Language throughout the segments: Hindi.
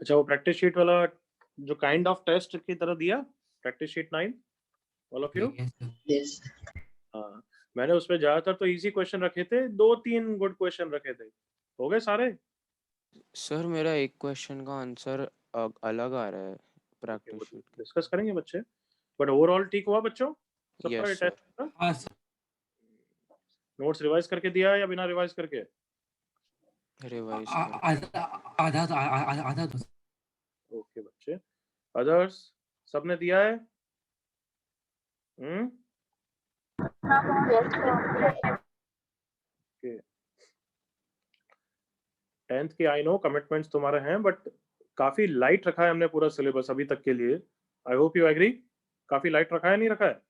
अच्छा, वो प्रैक्टिस शीट वाला जो काइंड ऑफ टेस्ट की तरह दिया, practice sheet 9 all of you? Yes. हाँ, मैंने उसमें ज्यादातर तो इजी क्वेश्चन रखे थे, 2-3 गुड क्वेश्चन रखे थे। हो गए सारे? सर मेरा एक क्वेश्चन का आंसर अलग आ रहा है प्रैक्टिस शीट के। डिस्कस करेंगे बच्चे, बट ओवरऑल ठीक हुआ बच्चों सबका? Yes, ये sir. टेस्ट का हाँ सर। नोट्स रिवाइज करके दिया है या बिना रिवाइज करके? रिवाइज आ- कर। आधा आधा आधा आधा तो ओके बच्चे, अदर्स सबने दिया है? टेंथ के आई नो कमिटमेंट्स तुम्हारे हैं, बट काफी लाइट रखा है हमने पूरा सिलेबस अभी तक के लिए। I hope you agree. काफी लाइट रखा है, नहीं रखा है?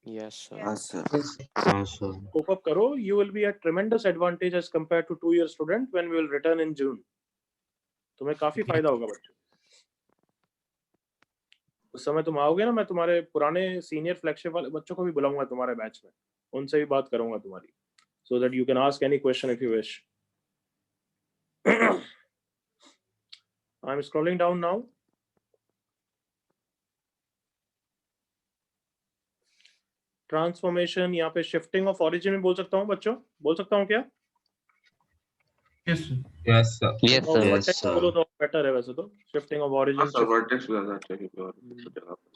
Yes, sir. हाँ सर। Yes. हाँ सर। कोप अप करो, you will be at tremendous advantage as compare to 2 year student when we will return in June. तुम्हें काफी फायदा होगा बच्चों। उस समय तुम आओगे ना, मैं तुम्हारे पुराने सीनियर फ्लैगशिप वाले बच्चों को भी बुलाऊंगा तुम्हारे बैच में, उनसे भी बात करूंगा तुम्हारी, so that you can ask any question if you wish. I'm scrolling down now. Transformation, यहाँ पे शिफ्टिंग ऑफ ऑरिजिन में बोल सकता हूँ बच्चों, बोल सकता हूँ क्या? Yes sir. Yes sir. Yes, sir. Yes, vertex sir. बोलो तो बेटर है वैसे तो, shifting of origin. Sir vertex ज्यादा अच्छा है और जगह पर।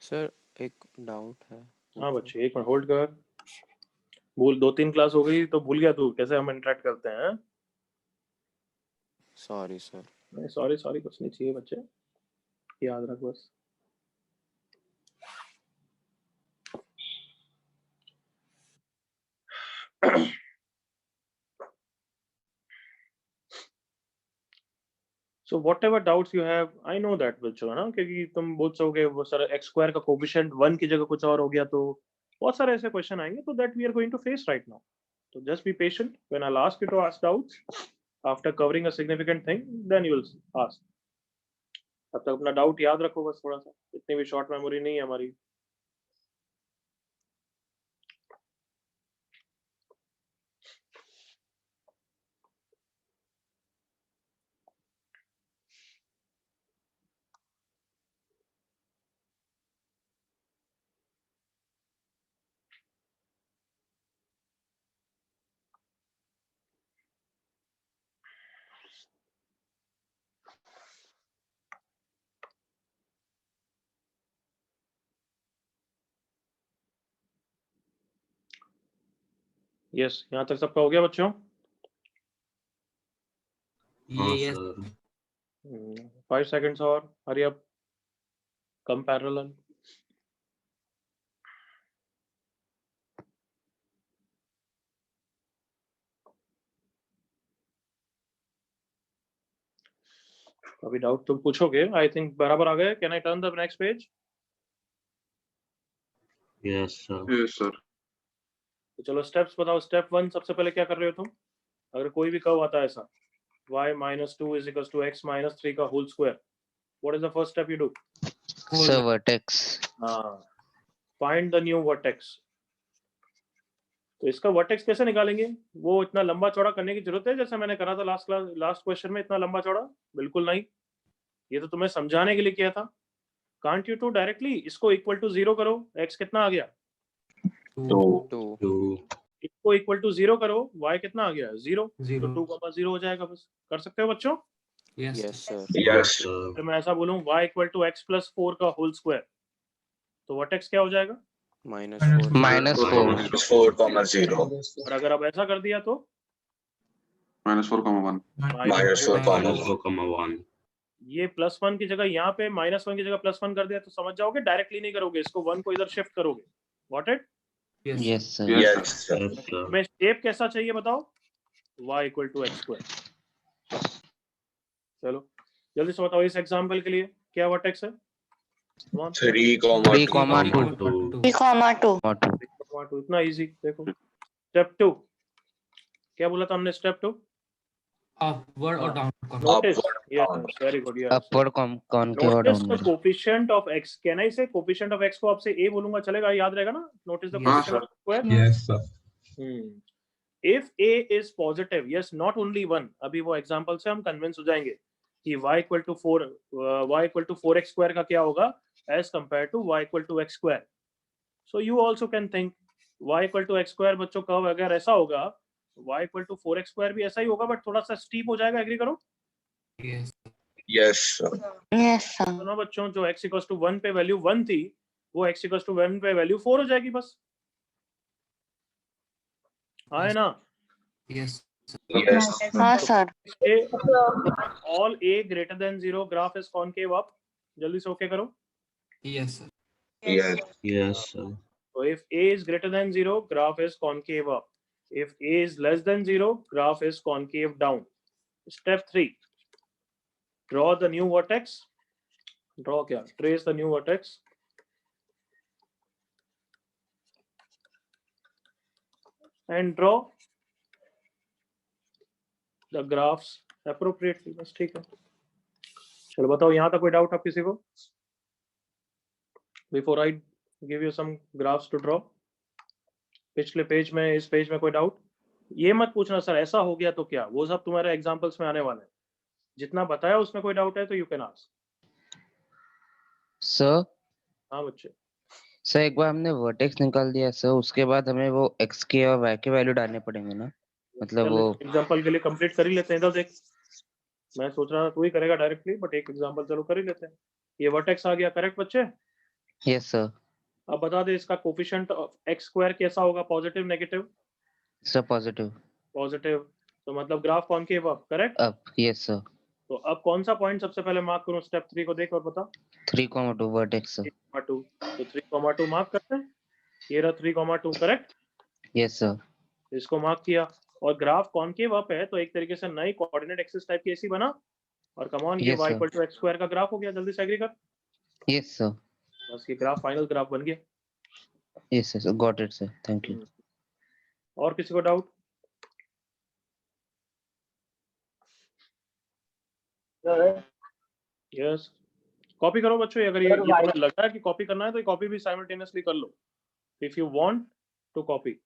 सर एक डाउट है। हाँ बच्चे, एक मिनट होल्ड कर। भूल 2-3 क्लास हो गई तो भूल गया तू कैसे हम इंटरेक्ट करते हैं? Sorry sir. नहीं सॉरी सॉरी कुछ नहीं चाहिए बच्चे, याद रख बस। So whatever doubts you have, I know that बच्चों, है ना, क्योंकि तुम बोल सकोगे वो सर x स्क्वायर का कोफिशिएंट 1 की जगह कुछ और हो गया, तो बहुत सारे ऐसे क्वेश्चन आएंगे, तो that we are going to face right now. So just be patient. When I'll ask you to ask doubts after covering a significant thing, then you will ask. तब तक अपना डाउट याद रखो बस थोड़ा सा, इतनी भी शॉर्ट मेमोरी नहीं है हमारी। यस, यहाँ तक सबका हो गया बच्चों? हाँ यस सर। 5 seconds और, hurry up, come parallel. अभी डाउट तुम पूछोगे, आई थिंक बराबर आ गए। Can I turn the next page? Yes sir. Yes sir. तो चलो स्टेप्स बताओ। स्टेप 1 सबसे पहले क्या कर रहे हो तुम? अगर कोई भी कर्व आता है ऐसा y - 2 = x - 3 का whole square, what is the first step you do? Sir, vertex. हाँ, फाइंड द न्यू वर्टेक्स। तो इसका वर्टेक्स कैसे निकालेंगे? वो इतना लंबा चौड़ा करने की जरूरत है जैसे मैंने करा था लास्ट क्वेश्चन में, इतना लंबा चौड़ा? बिल्कुल नहीं, ये तो तुम्हें समझाने के लिए किया था। कांट यू टू डायरेक्टली इसको इक्वल टू 0 करो, x कितना आ गया? 2। इसको इक्वल टू 0 करो, y कितना आ गया? 0। तो 0 2,0 हो जाएगा बस। कर सकते हो बच्चों? Yes Yes, sir. Yes sir. तो मैं ऐसा बोलूं y = x + 4 का होल स्क्वायर, तो वर्टेक्स क्या हो जाएगा? -4। -4. 4,0। और अगर अब ऐसा कर दिया तो -4,1 -4,1 ये +1 की जगह यहाँ पे -1 की जगह +1 कर दिया तो समझ जाओगे, डायरेक्टली नहीं करोगे इसको, 1 को इधर शिफ्ट करोगे। Got it? Yes, sir. Yes sir. Yes sir. मैं शेप कैसा चाहिए बताओ? y = x²। चलो जल्दी से बताओ इस एग्जांपल के लिए क्या वर्टेक्स है? 3,2. 3,2. इतना इजी। देखो स्टेप 2, क्या बोला था हमने स्टेप 2? Upward or हाँ, downward corner. notice. Upward, Yes, downward. very good. Yes. upward concave or Notice the downward. coefficient of x. Can I say coefficient of x को आपसे a बोलूंगा चलेगा, याद रहेगा ना? Notice the Yes, coefficient sir. of square. Yes, sir. If a is positive, yes, not only one. अभी वो example से हम convince हो जाएंगे कि y equal to 4x square का क्या होगा as compared to y equal to x square. So you also can think y equal to x square बच्चों का अगर ऐसा होगा y equal to 4x square भी ऐसा ही होगा बट थोड़ा सा स्टीप हो जाएगा. एग्री करो? Yes. Yes, sir. Yes, sir. तो ना बच्चों जो x equals to 1 पे वैल्यू 1 थी वो x equals to 1 पे वैल्यू 4 हो जाएगी बस. हाँ है ना? Yes. Yes. हाँ sir. All a greater than 0 graph is concave up. जल्दी से ओके करो. Yes, sir. Yes. Yes, sir. So if a is greater than 0 graph is concave up. If a is less than 0 graph is concave down. Step 3. Draw the new vertex. Draw क्या? Trace the new vertex. And draw the graphs appropriately. बस ठीक है. चलो बताओ यहाँ तक कोई डाउट आप किसी को? Before I give you some graphs to draw. पिछले पेज में इस पेज में कोई डाउट? ये मत पूछना सर ऐसा हो गया तो क्या, वो सब तुम्हारे एग्जांपल्स में आने वाले हैं. जितना बताया उसमें कोई डाउट है तो यू कैन आस्क. सर हाँ बच्चे. सर एक बार हमने वर्टेक्स निकाल दिया सर, उसके बाद हमें वो x के और y के वैल्यू डालने पड़ेंगे ना, मतलब वो एग्जांपल के लिए कंप्लीट कर ही लेते हैं. इधर देख, मैं सोच रहा था तू ही करेगा डायरेक्टली बट एक एग्जांपल चलो कर ही लेते हैं. ये वर्टेक्स आ गया करेक्ट बच्चे? Yes sir. अब बता दे इसका कोफिशिएंट ऑफ x स्क्वायर कैसा होगा, positive negative? Sir positive. Positive. तो मतलब graph concave up. Correct? Up. Yes sir. तो अब कौन सा पॉइंट सबसे पहले मार्क करूं? स्टेप 3 को देख और बता. 3,2 वर्टेक्स सर. 3,2. तो 3,2 मार्क करते हैं. ये रहा 3,2. करेक्ट? Yes sir. इसको मार्क किया और ग्राफ कॉनकेव अप है तो एक तरीके से नई कोऑर्डिनेट एक्सिस टाइप की ऐसी बना और कम ऑन ये Yes, y sir. Equal to x square का ग्राफ हो गया. जल्दी से एग्री कर. Yes sir. बस ये ग्राफ फाइनल ग्राफ बन गया. Yes sir. Got it sir. Thank you. और किसी को डाउट? यस. कॉपी करो बच्चों. अगर ये तुम्हें लगता है कि कॉपी करना है तो ये कॉपी भी साइमल्टेनियसली कर लो if you want to copy.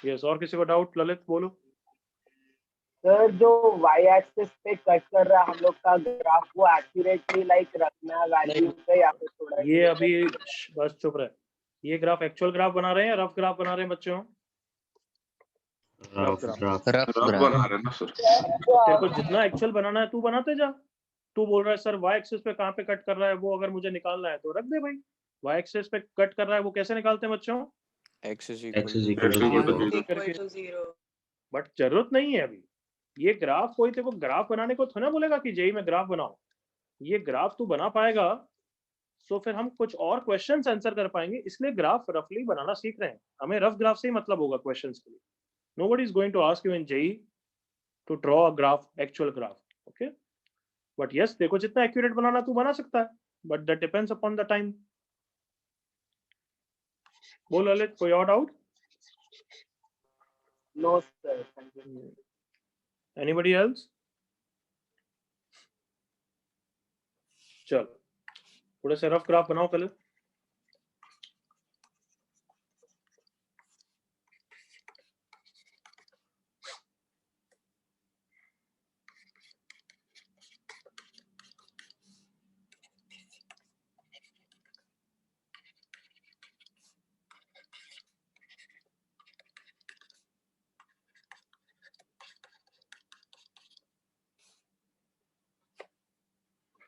Yes. और किसी को डाउट? ललित बोलो. सर जो y एक्सिस पे कट कर रहा है हम लोग का ग्राफ वो एक्यूरेटली लाइक रखना है वैल्यू पे या फिर थोड़ा ये अभी बस चुप रहे. ये ग्राफ एक्चुअल ग्राफ बना रहे हैं या रफ ग्राफ बना रहे हैं बच्चों? Rough draft. Rough rough graph. बना रहे हैं ना सर. तेरे को जितना एक्चुअल बनाना है तू बनाते जा. तू बोल रहा है सर y एक्सिस पे कहाँ पे कट कर रहा है वो अगर मुझे निकालना है तो रख दे भाई. y एक्सिस पे कट कर रहा है वो कैसे निकालते हैं बच्चों? x is X is equal equal to to 0. करके. बट जरूरत नहीं है अभी. ये ग्राफ कोई तेरे को ग्राफ बनाने को थोड़ा ना बोलेगा कि जेई में ग्राफ बनाओ. ये ग्राफ तू बना पाएगा तो फिर हम कुछ और क्वेश्चंस आंसर कर पाएंगे. इसलिए ग्राफ रफली बनाना सीख रहे हैं. हमें रफ ग्राफ से ही मतलब होगा क्वेश्चंस के लिए. Nobody is going to ask you in JEE to draw a graph, actual graph. Okay. But yes देखो जितना एक्यूरेट बनाना तू बना सकता है but that depends upon the time. बोल ललित, कोई और doubt? No sir. Thank you. Anybody else? चलो थोड़े से रफ ग्राफ बनाओ पहले.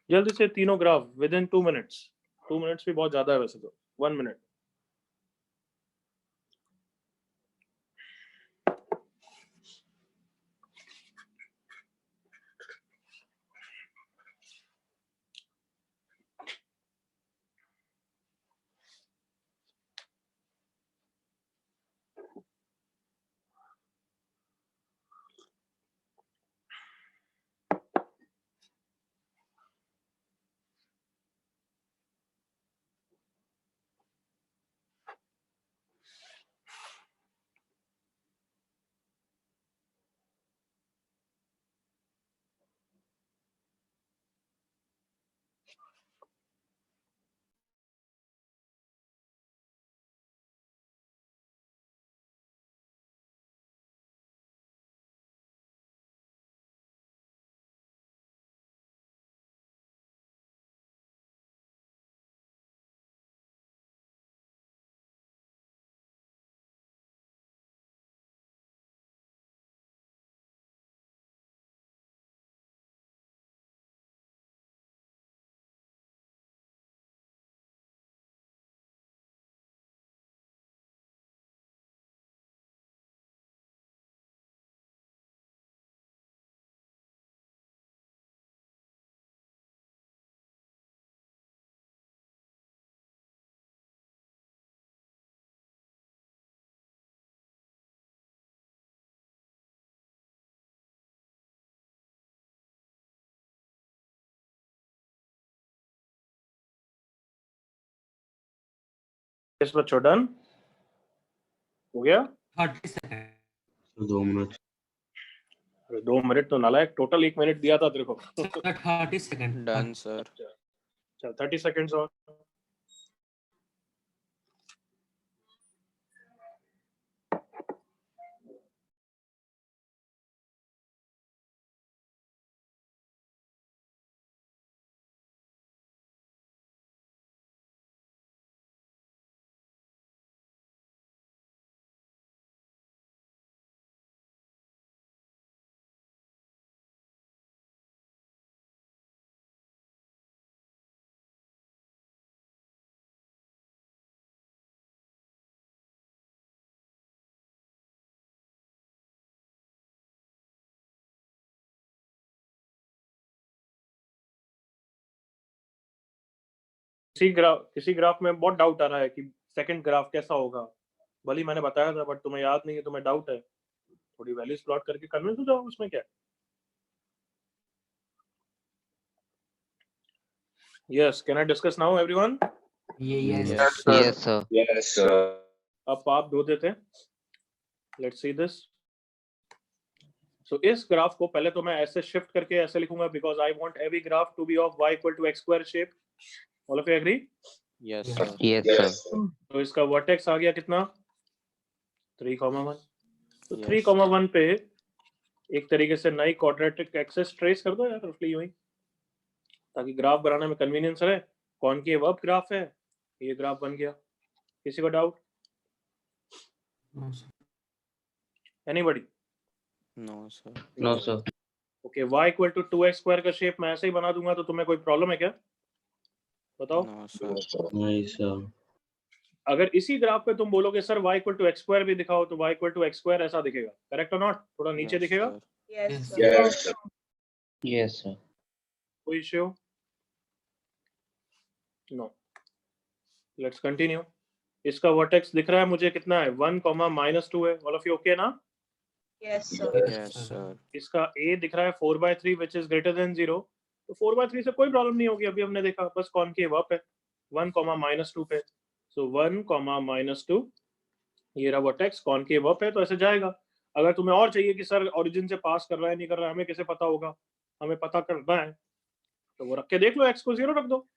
जल्दी से तीनों graph with in 2 minutes. 2 minutes भी बहुत ज्यादा है वैसे तो. 1 मिनट. इस बच्चों डन हो गया? 30 seconds. 2 मिनट. अरे 2 मिनट तो नालायक, टोटल 1 मिनट दिया था तेरे को. Sir, 30 seconds. Done sir. चल 30 सेकंड्स और. किसी ग्राफ में बहुत डाउट आ रहा है कि सेकंड ग्राफ कैसा होगा. भले ही मैंने बताया था बट तुम्हें याद नहीं है, तुम्हें डाउट है. थोड़ी वैल्यूज प्लॉट करके कन्विंस हो जाओ, उसमें क्या है. Yes, can I discuss now everyone? Yes. Yes. Yes, sir. Yes, sir. अब आप दो देते हैं. Let's see this. सो इस ग्राफ को पहले तो मैं ऐसे शिफ्ट करके ऐसे लिखूंगा because I want every graph to be of y equal to x square shape. All of you agree? Yes sir. Yes, Yes. sir. तो इसका वर्टेक्स आ गया कितना? 3,1. तो Yes. 3,1 पे एक तरीके से नई क्वाड्रेटिक एक्सिस ट्रेस कर दो यार, रफली यूं ही, ताकि ग्राफ बनाने में कन्वीनियंस रहे. कॉनकेव अब ग्राफ है, ये ग्राफ बन गया. किसी को doubt? No, sir. Anybody? No sir. No, sir. Okay, y equal to 2x square का शेप मैं ऐसे ही बना दूंगा, तो तुम्हें कोई प्रॉब्लम है क्या? बताओ. No sir. नहीं सर. अगर इसी ग्राफ पे तुम बोलोगे sir y equal to x square भी दिखाओ, तो y equal to x square ऐसा दिखेगा. करेक्ट और नॉट? थोड़ा नीचे दिखेगा. Yes. Yes, sir. Yes, sir. कोई इश्यू? नो. Let's continue. इसका वर्टेक्स दिख रहा है मुझे कितना है? 1, -2 है. ऑल ऑफ यू ओके ना? Yes, sir. Yes sir. इसका a दिख रहा है 4/3 विच इज ग्रेटर देन 0. तो 4/3 से कोई प्रॉब्लम नहीं होगी, अभी हमने देखा. बस कॉनकेव अप है 1, -2 पे. सो 1, -2 ये रहा वर्टेक्स. कॉनकेव अप है तो ऐसे जाएगा. अगर तुम्हें और चाहिए कि सर ओरिजिन से पास कर रहा है नहीं कर रहा है, हमें कैसे पता होगा? हमें पता करना है तो वो रख के देख लो, x को 0 रख दो.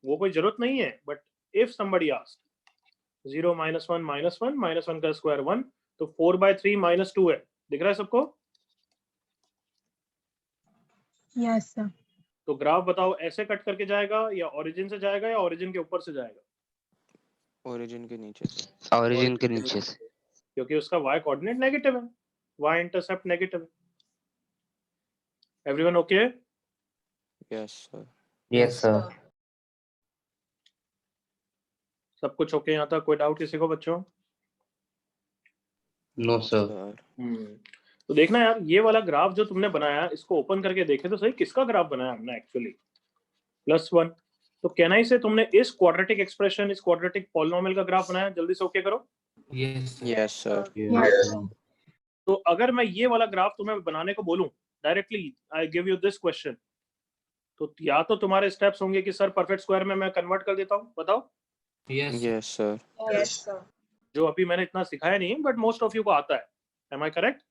वो कोई जरूरत नहीं है. बट इफ समबडी आस्क्ड 0 -1 -1 का स्क्वायर 1, तो 4/3 -2 है. दिख रहा है सबको? Yes, sir. तो ग्राफ बताओ, ऐसे कट करके जाएगा या ओरिजिन से जाएगा या ओरिजिन के ऊपर से जाएगा? ओरिजिन के नीचे से. Origin के नीचे से. क्योंकि उसका y कोऑर्डिनेट नेगेटिव है, y इंटरसेप्ट नेगेटिव है. Everyone okay? Yes sir. Yes, sir. सब कुछ ओके यहाँ तक? कोई डाउट किसी को बच्चों? No, sir. तो देखना यार, ये वाला ग्राफ जो तुमने बनाया, इसको ओपन करके देखे तो सही, किसका ग्राफ बनाया हमने एक्चुअली? +1. तो कहना ही से तुमने इस क्वाड्रेटिक एक्सप्रेशन, इस क्वाड्रेटिक पॉलिनोमियल का ग्राफ बनाया. जल्दी से ओके करो. Yes. Yes sir. Yes. तो अगर मैं ये वाला ग्राफ तुम्हें बनाने को बोलूं directly, I give you this question, तो या तो तुम्हारे स्टेप्स होंगे कि सर परफेक्ट स्क्वायर में मैं कन्वर्ट कर देता हूं. बताओ. Yes. Yes sir. Yes, sir. जो अभी मैंने इतना सिखाया नहीं, बट मोस्ट ऑफ यू को आता है. Am I correct?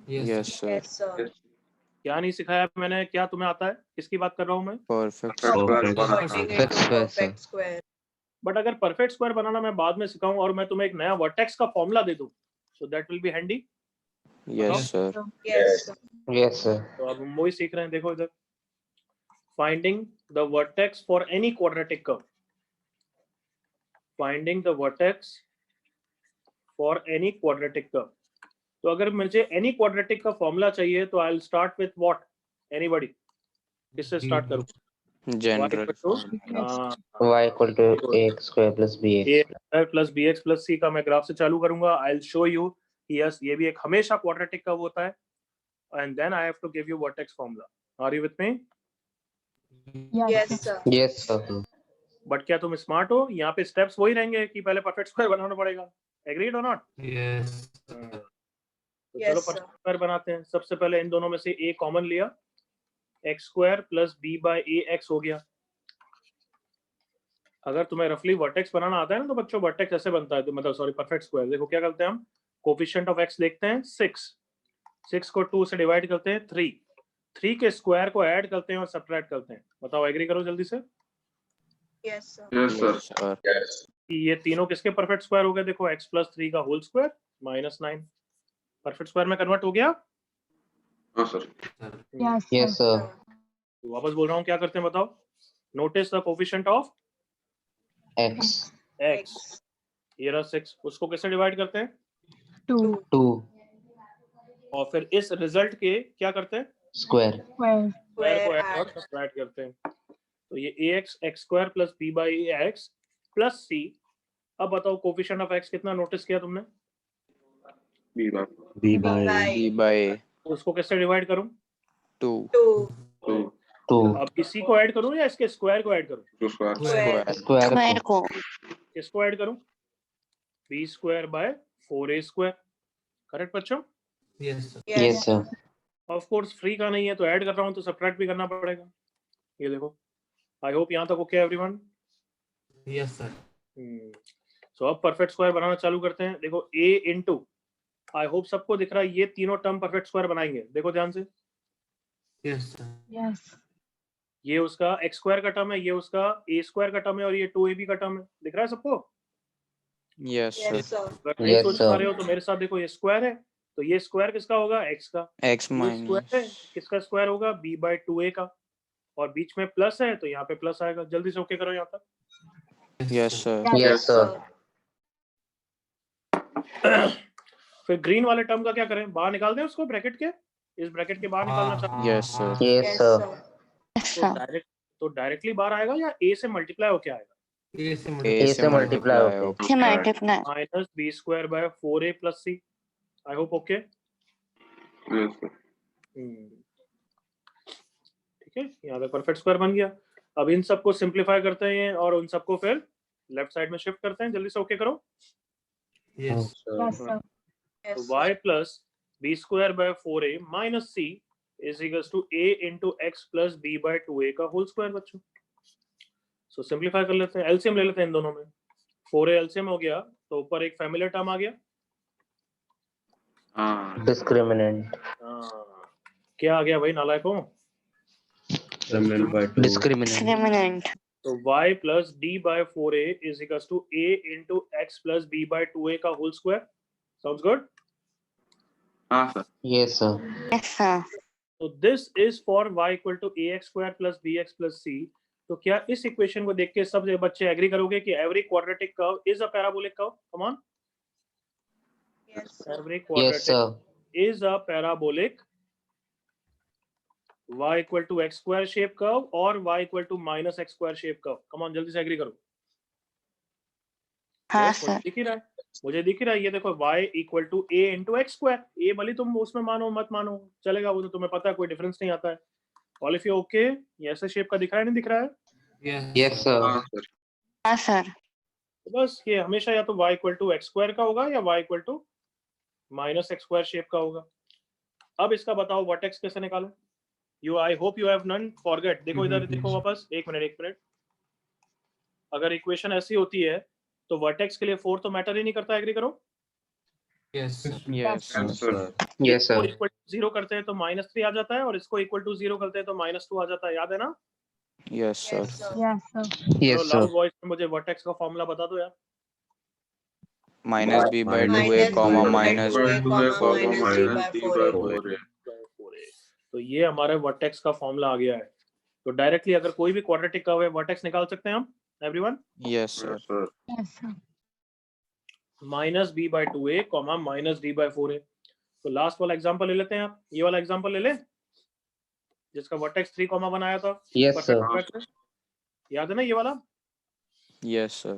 Yes. Yes sir. Yes, sir. क्या नहीं सिखाया मैंने? क्या तुम्हें आता है? किसकी बात कर रहा हूं मैं? Perfect. Perfect. Converting it Perfect to square, perfect square. But अगर परफेक्ट स्क्वायर बनाना मैं बाद में सिखाऊं और मैं तुम्हें एक नया वर्टेक्स का फॉर्मूला दे दूं, so that will be handy. Yes sir. Yes, sir. Yes, sir. तो अब हम वही सीख रहे हैं. देखो इधर, finding the vertex for any quadratic curve. Finding the vertex for any quadratic curve. तो अगर मुझे एनी क्वाड्रेटिक का फॉर्मूला चाहिए तो I will start with what? Anybody? किससे स्टार्ट करूं? General. Y equal to ax square plus bx. a plus bx plus c का मैं ग्राफ से चालू करूंगा. आई विल शो यू कि यस, ये भी एक हमेशा क्वाड्रेटिक कर्व होता है. And then I have to give you vertex formula. Are you with me? Yes, sir. Yes, sir. But क्या तुम स्मार्ट हो? यहाँ पे स्टेप्स वही रहेंगे कि पहले परफेक्ट स्क्वायर बनाना पड़ेगा. एग्रीड और नॉट? Yes. तो Yes, चलो sir. परफेक्ट स्क्वायर बनाते हैं. सबसे पहले इन दोनों में से a कॉमन लिया, x square plus b by ax हो गया. अगर तुम्हें रफली वर्टेक्स बनाना आता है ना, तो बच्चों वर्टेक्स ऐसे बनता है, तो मतलब सॉरी परफेक्ट स्क्वायर। देखो क्या करते हैं हम, कोफिशिएंट ऑफ एक्स देखते हैं 6 को 2 से डिवाइड करते हैं 3 के स्क्वायर को ऐड करते हैं और सब्ट्रैक्ट करते हैं। बताओ, एग्री करो जल्दी से। Yes, sir. Yes, sir. Sir Yes. कि ये तीनों किसके परफेक्ट स्क्वायर हो गए? देखो x + 3 का होल स्क्वायर -9 परफेक्ट स्क्वायर में कन्वर्ट हो गया। हाँ sir. Yes, Yes, sir. sir. तो वापस बोल रहा हूँ, क्या करते हैं बताओ। Notice the coefficient of X. x, ये रहा 6, उसको कैसे डिवाइड करते हैं? 2 2 और फिर इस रिजल्ट के क्या करते हैं? square. square. स्क्वायर को Square ऐड और add. सब्ट्रैक्ट करते हैं। तो ये ax(x² + b/ax + c। अब बताओ कोफिशिएंट ऑफ x कितना नोटिस किया तुमने? B by B by b by उसको कैसे डिवाइड करूं? 2 2 2 2 अब इसी को ऐड करूं या इसके स्क्वायर को ऐड करूं? 2 square. square. square को किसको ऐड करूं? b²/4a²। करेक्ट बच्चों? Yes, sir. yes sir of course free का नहीं है तो ऐड कर रहा हूं, तो सब्ट्रैक्ट भी करना पड़ेगा। ये देखो, आई होप यहां तक ओके एवरीवन। Yes, sir. सो अब परफेक्ट स्क्वायर बनाना चालू करते हैं। देखो a इंटू, आई होप सबको दिख रहा है, ये तीनों टर्म परफेक्ट स्क्वायर बनाएंगे। देखो ध्यान से, Yes, sir. Yes. ये उसका x² का टर्म है, ये उसका a² का टर्म है, और ये 2ab का टर्म है। दिख रहा है सबको? yes sir Yes, sir. अगर नहीं Yes, सोच sir. पा रहे हो तो मेरे साथ देखो, ये स्क्वायर है, तो ये स्क्वायर किसका होगा? x का। x ये स्क्वायर है, minus किसका स्क्वायर होगा? b/2a का। और बीच में प्लस है तो यहाँ पे प्लस आएगा। जल्दी से ओके करो यहाँ तक। yes sir yes sir फिर ग्रीन वाले टर्म का क्या करें? बाहर निकाल दें उसको ब्रैकेट के, इस ब्रैकेट के बाहर निकालना चाहते yes sir yes Yes, sir sir. तो डायरेक्टली बाहर आएगा या a से मल्टीप्लाई होके आएगा? A से A से multiply होके minus b²/4a + c। I hope okay. Yes, sir. ठीक है, यहाँ पे परफेक्ट स्क्वायर बन गया। अब इन सबको सिंपलीफाई करते हैं और उन सबको फिर लेफ्ट साइड में शिफ्ट करते हैं। जल्दी से ओके करो। Yes. Yes, sir. तो Yes, y sir. + b²/4a - c = a × x + b/2a का होल स्क्वायर बच्चों। सो सिंपलीफाई कर लेते हैं, एलसीएम ले लेते हैं इन दोनों में। 4a एलसीएम हो गया तो ऊपर एक फैमिलियर टर्म आ गया। हाँ discriminant क्या आ गया भाई नालायकों? discriminant तो y + d/4a = a × x + b/2a का होल स्क्वायर। Sounds good? हाँ सर। yes sir तो this is for y = ax² + bx + c। तो क्या इस इक्वेशन को देख के सब बच्चे एग्री करोगे कि every quadratic curve is a parabolic curve? Come on, Yes, sir. Every yes quadratic sir is a parabolic y = x² shape curve और y = -x² shape curve। Come on, जल्दी से एग्री करो। हाँ Yes, मुझे सर दिख ही रहा है, मुझे दिख ही रहा है। ये देखो y = a × x²। a भले तुम उसमें मानो मत मानो चलेगा, वो तो तुम्हें पता है, कोई डिफरेंस नहीं आता है। All of you okay? ये ऐसे शेप का दिख रहा है, नहीं दिख रहा है? Yes. yes sir हाँ सर। हाँ सर तो बस ये हमेशा या तो y = x² का होगा या y = -x² शेप का होगा। अब इसका बताओ वर्टेक्स कैसे निकालें? You, I hope you have none forget. देखो इधर देखो वापस, एक मिनट। अगर इक्वेशन ऐसी होती है तो वर्टेक्स के लिए 4 तो मैटर ही नहीं करता। एग्री करो? Yes, sir. yes हाँ sir सर। yes sir इसको = 0 करते हैं तो -3 आ जाता है, और इसको = 0 करते हैं तो -2 आ जाता है। याद है ना? yes sir Yes, sir. Yes, sir. yes sir loud voice में मुझे वर्टेक्स का फॉर्मूला बता दो यार। -b/2a, -b/2a, -d/4a तो ये हमारे वर्टेक्स का फॉर्मूला आ गया है। तो डायरेक्टली अगर कोई भी क्वाड्रेटिक कर्व है वर्टेक्स निकाल सकते हैं हम everyone. yes sir sir. Yes, sir. -b/2a, -d/4a। तो लास्ट वाला एग्जांपल ले लेते हैं आप। ये वाला एग्जांपल ले लें जिसका वर्टेक्स 3, बनाया था। yes sir Perfect square से। याद है ना ये वाला? yes sir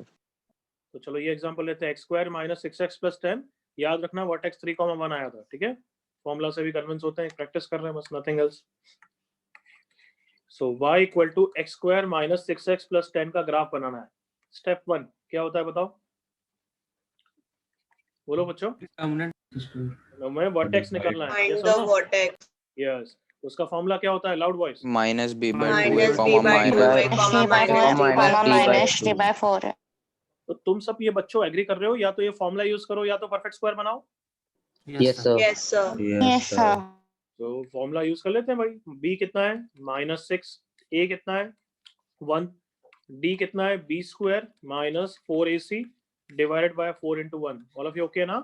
तो चलो ये एग्जांपल लेते हैं, x² - 6x + 10। याद रखना वर्टेक्स 3, 1 आया था। ठीक है, फॉर्मूला से भी कन्विंस होते हैं, प्रैक्टिस कर रहे हैं बस, नथिंग एल्स। सो y = x² - 6x + 10 का ग्राफ बनाना है। स्टेप 1 क्या होता है बताओ? बोलो बच्चों। Permanent. हमें वर्टेक्स निकालना है। Find Yes the or no? vertex. Yes. उसका फॉर्मूला क्या होता है? Loud voice. Minus B by two A minus B comma by two minus A comma minus T minus comma t by minus T 2. By 4 है। तो तुम सब ये बच्चों एग्री कर रहे हो? या तो ये फॉर्मूला यूज करो या तो परफेक्ट स्क्वायर बनाओ। Yes, sir. Yes sir. Yes, yes sir. Sir. तो फॉर्मूला यूज कर लेते हैं भाई। b कितना है? -6, a कितना है? 1, d कितना है? b square minus 4ac divided by 4 into 1। All of you okay ना?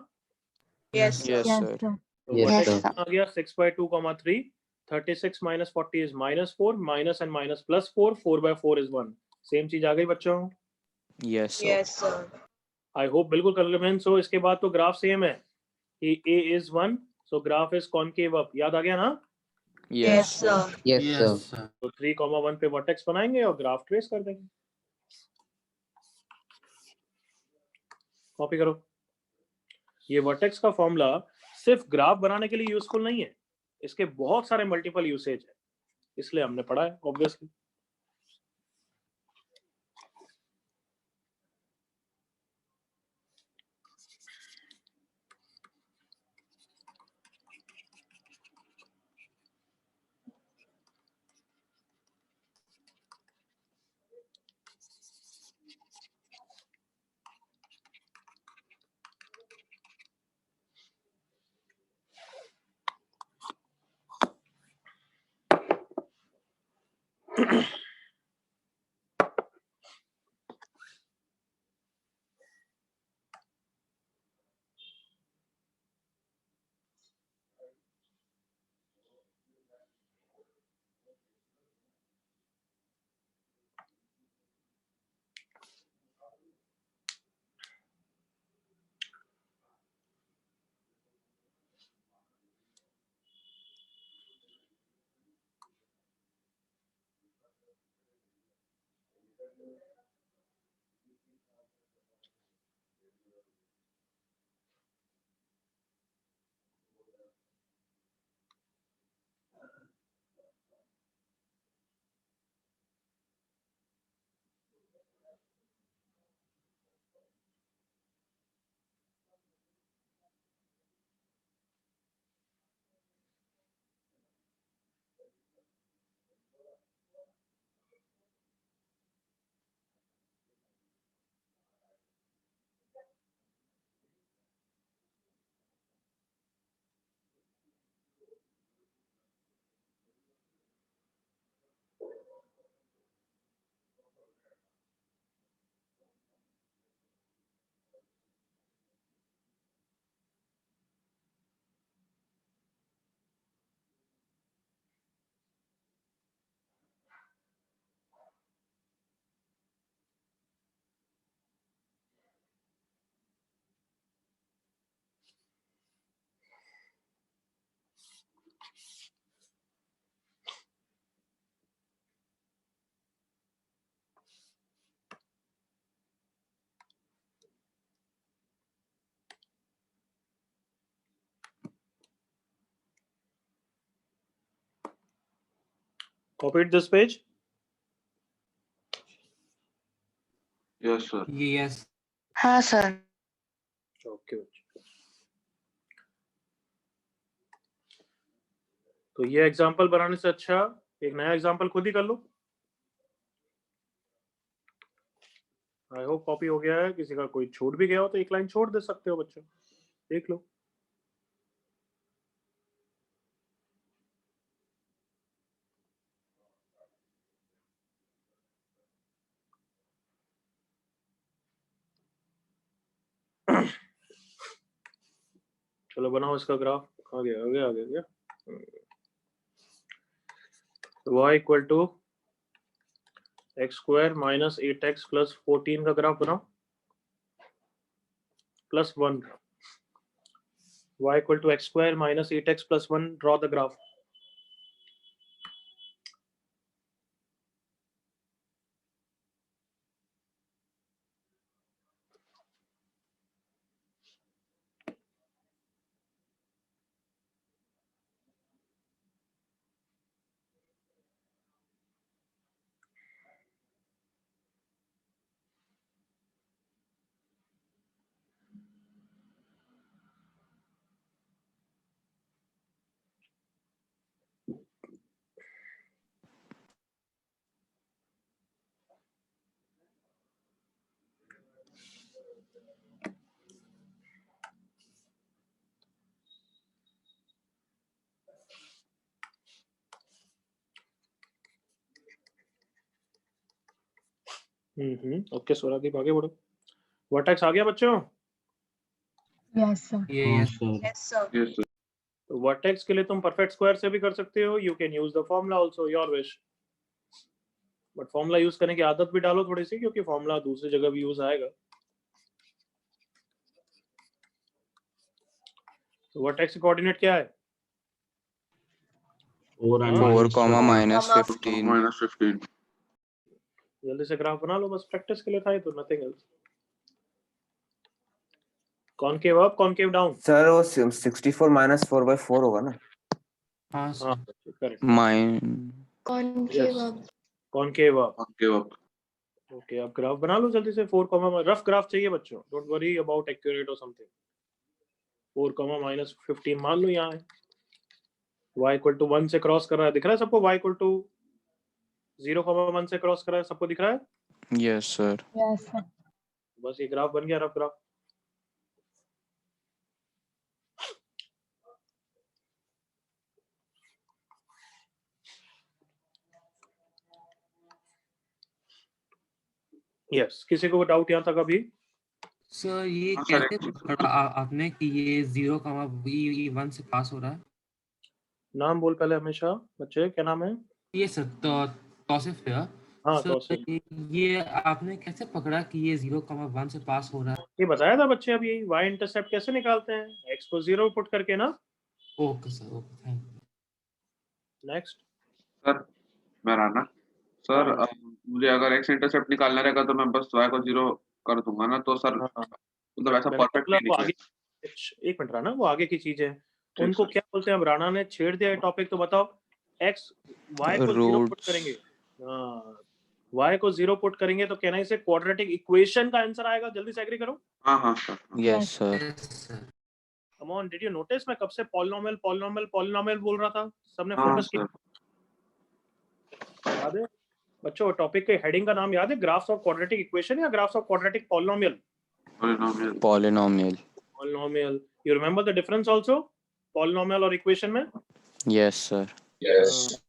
Yes yes sir. सर तो Yes, वर्टेक्स sir. कितना आ गया? 6/2, 36 minus 40 is -4, minus and minus plus 4, 4/4 is 1। Same चीज आ गई बच्चों। Yes sir yes sir. I hope बिल्कुल कन्विंस हो। इसके बाद तो ग्राफ सेम है कि a is 1, so graph is concave up। याद आ गया ना? Yes yes sir sir. Yes, sir. Yes, sir. तो 3,1 पे वर्टेक्स बनाएंगे और ग्राफ ट्रेस कर देंगे। कॉपी करो। ये वर्टेक्स का फॉर्मूला सिर्फ ग्राफ बनाने के लिए यूजफुल नहीं है, इसके बहुत सारे मल्टीपल यूसेज है, इसलिए हमने पढ़ा है obviously. Copied this page? Yes, sir. Yes. हाँ सर। ओके तो ये एग्जांपल बनाने से अच्छा एक नया एग्जांपल खुद ही कर लो। आई होप कॉपी हो गया है। किसी का कोई छूट भी गया हो तो एक लाइन छोड़ दे सकते हो बच्चों, देख लो। चलो बनाओ इसका ग्राफ। आ गया आ गया आ गया। y equal to x square minus 8x plus 14 का ग्राफ बनाओ plus 1। y equal to x square minus 8x plus 1 draw the graph. Okay Swaradeep आगे बढ़ो। वर्टेक्स आ गया बच्चों? Yes, sir. Yes. Yes, sir. Yes, sir. तो वर्टेक्स के लिए तुम परफेक्ट स्क्वायर से भी कर सकते हो, you can use the formula also, your wish. But formula use करने की आदत भी डालो थोड़ी सी, क्योंकि फॉर्मूला दूसरी जगह भी यूज आएगा। तो वर्टेक्स कोऑर्डिनेट क्या है? 4, -15। -15. जल्दी से ग्राफ बना लो, बस प्रैक्टिस के लिए था ये, तो nothing else. Concave up, concave down. Sir वो 64 - 4/4 होगा ना? हाँ हाँ sir. Correct. Concave Yes. up. Concave up. Give up. Okay, अब ग्राफ बना लो जल्दी से। 4, रफ ग्राफ चाहिए बच्चों, डोंट वरी अबाउट एक्यूरेट और समथिंग। 4, -15 मान लो यहाँ है। y = 1 से क्रॉस कर रहा है, दिख रहा है सबको? y = 0, 1 से क्रॉस कर रहा है, सबको दिख रहा है? Yes sir. Yes, sir. बस ये ग्राफ बन गया, रफ ग्राफ। यस, किसी को डाउट यहाँ तक अभी? सर ये हाँ, सर, कैसे एक पकड़ा आपने कि ये 0, 1 से पास हो रहा है? नाम बोल पहले हमेशा बच्चे, क्या नाम है? ये सर तौसिफ है। हाँ सर तौसिफ। ये आपने कैसे पकड़ा कि ये 0, 1 से पास हो रहा है? ये बताया था बच्चे अभी, y इंटरसेप्ट कैसे निकालते हैं? x को 0 पुट करके ना। Okay sir, okay, thank you. Next. Sir मैं राना सर, हाँ। मुझे अगर x इंटरसेप्ट निकालना रहेगा तो मैं बस y को 0 कर दूंगा ना, तो सर हाँ। मतलब ऐसा मैंने परफेक्ट बोला नहीं वो निकलेगा। आगे, एक मिनट राना, वो आगे की चीज है। ठीक उनको सर। क्या बोलते हैं? अब राणा ने छेड़ दिया टॉपिक, तो बताओ। x y को 0 पुट Roots. करेंगे। हाँ, y को 0 पुट करेंगे तो कहना इसे क्वाड्रेटिक इक्वेशन का आंसर आएगा। जल्दी से एग्री करो। हाँ sir. Yes sir. Yes sir. Come on, did you notice मैं कब से पॉलिनोमियल पॉलिनोमियल पॉलिनोमियल बोल रहा था? सबने हाँ फोकस किया? सर। याद है बच्चों? टॉपिक के हेडिंग का नाम याद है? ग्राफ्स ऑफ क्वाड्रेटिक इक्वेशन या graphs of quadratic polynomial? Polynomial. Polynomial. Polynomial. You remember the difference also polynomial और इक्वेशन में? Yes sir. Yes.